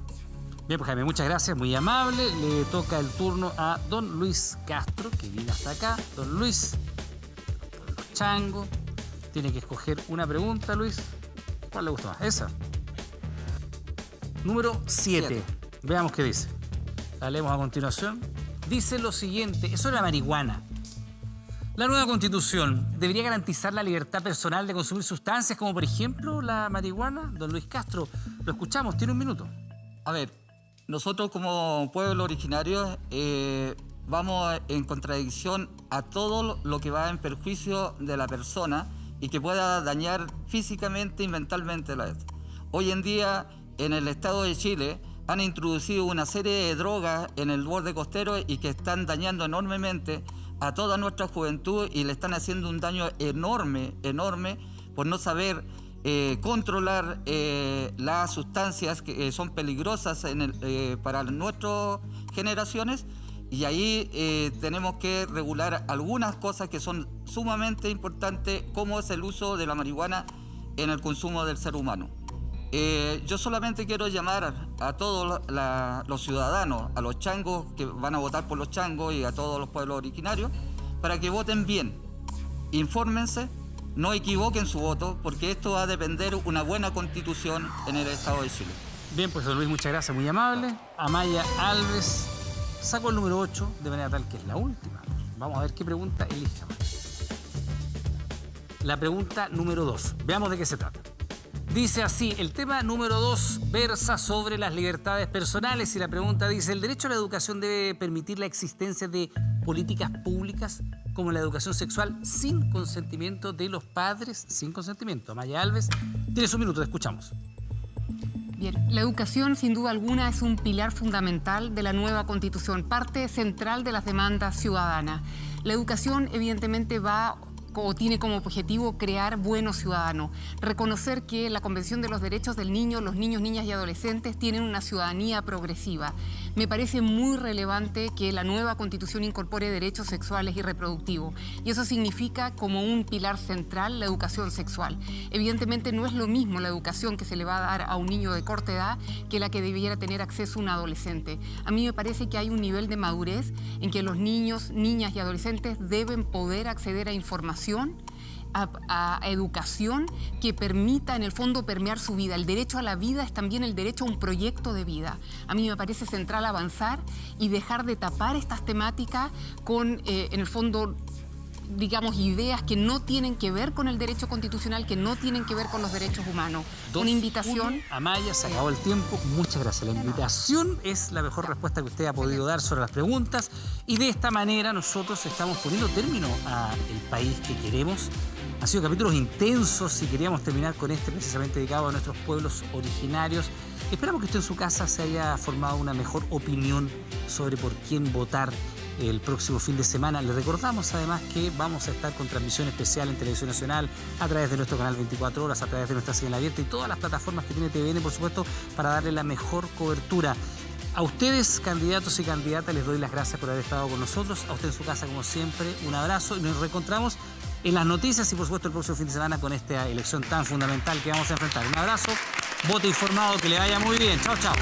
Bien, pues Jaime, muchas gracias, muy amable. Le toca el turno a don Luis Castro, que viene hasta acá. Don Luis, Chango. Tiene que escoger una pregunta, Luis. ¿Cuál le gusta más? ¿Esa? Número 7. Veamos qué dice. La leemos a continuación. Dice lo siguiente, es sobre la marihuana. La nueva Constitución debería garantizar la libertad personal de consumir sustancias como por ejemplo la marihuana. Don Luis Castro, lo escuchamos, tiene un minuto. A ver, nosotros como pueblo originario vamos en contradicción a todo lo que va en perjuicio de la persona y que pueda dañar físicamente y mentalmente la vida. Hoy en día, en el estado de Chile, han introducido una serie de drogas en el borde costero y que están dañando enormemente a toda nuestra juventud y le están haciendo un daño enorme por no saber controlar las sustancias que son peligrosas para nuestras generaciones. Y ahí tenemos que regular algunas cosas que son sumamente importantes, como es el uso de la marihuana en el consumo del ser humano. Yo solamente quiero llamar a todos los ciudadanos, a los changos que van a votar por los changos y a todos los pueblos originarios, para que voten bien, infórmense, no equivoquen su voto, porque esto va a depender de una buena constitución en el Estado de Chile. Bien, pues don Luis, muchas gracias, muy amable. Amaya Alves sacó el número 8, de manera tal que es la última. Vamos a ver qué pregunta elige Amaya. La pregunta número 2. Veamos de qué se trata. Dice así, el tema número 2 versa sobre las libertades personales y la pregunta dice, ¿el derecho a la educación debe permitir la existencia de políticas públicas como la educación sexual sin consentimiento de los padres? Sin consentimiento. Amaya Alves, tienes un minuto, te escuchamos. Bien, la educación sin duda alguna es un pilar fundamental de la nueva Constitución, parte central de las demandas ciudadanas. La educación evidentemente va o tiene como objetivo crear buenos ciudadanos, reconocer que la Convención de los Derechos del Niño, los niños, niñas y adolescentes tienen una ciudadanía progresiva. me parece muy relevante que la nueva Constitución incorpore derechos sexuales y reproductivos. Y eso significa como un pilar central la educación sexual. Evidentemente no es lo mismo la educación que se le va a dar a un niño de corta edad que la que debiera tener acceso un adolescente. A mí me parece que hay un nivel de madurez en que los niños, niñas y adolescentes deben poder acceder a información, a educación que permita en el fondo permear su vida. El derecho a la vida es también el derecho a un proyecto de vida. A mí me parece central avanzar y dejar de tapar estas temáticas con, en el fondo, digamos, ideas que no tienen que ver con el derecho constitucional, que no tienen que ver con los derechos humanos. Una invitación. Amaya, se acabó el tiempo. Muchas gracias. La invitación es la mejor respuesta que usted ha podido dar sobre las preguntas. Y de esta manera nosotros estamos poniendo término al país que queremos. Han sido capítulos intensos y queríamos terminar con este precisamente dedicado a nuestros pueblos originarios. Esperamos que usted en su casa se haya formado una mejor opinión sobre por quién votar el próximo fin de semana. Le recordamos además que vamos a estar con transmisión especial en Televisión Nacional a través de nuestro canal 24 horas, a través de nuestra señal abierta y todas las plataformas que tiene TVN, por supuesto, para darle la mejor cobertura. A ustedes, candidatos y candidatas, les doy las gracias por haber estado con nosotros. A usted en su casa, como siempre, un abrazo y nos reencontramos en las noticias y, por supuesto, el próximo fin de semana con esta elección tan fundamental que vamos a enfrentar. Un abrazo, vote informado, que le vaya muy bien. Chao, chao.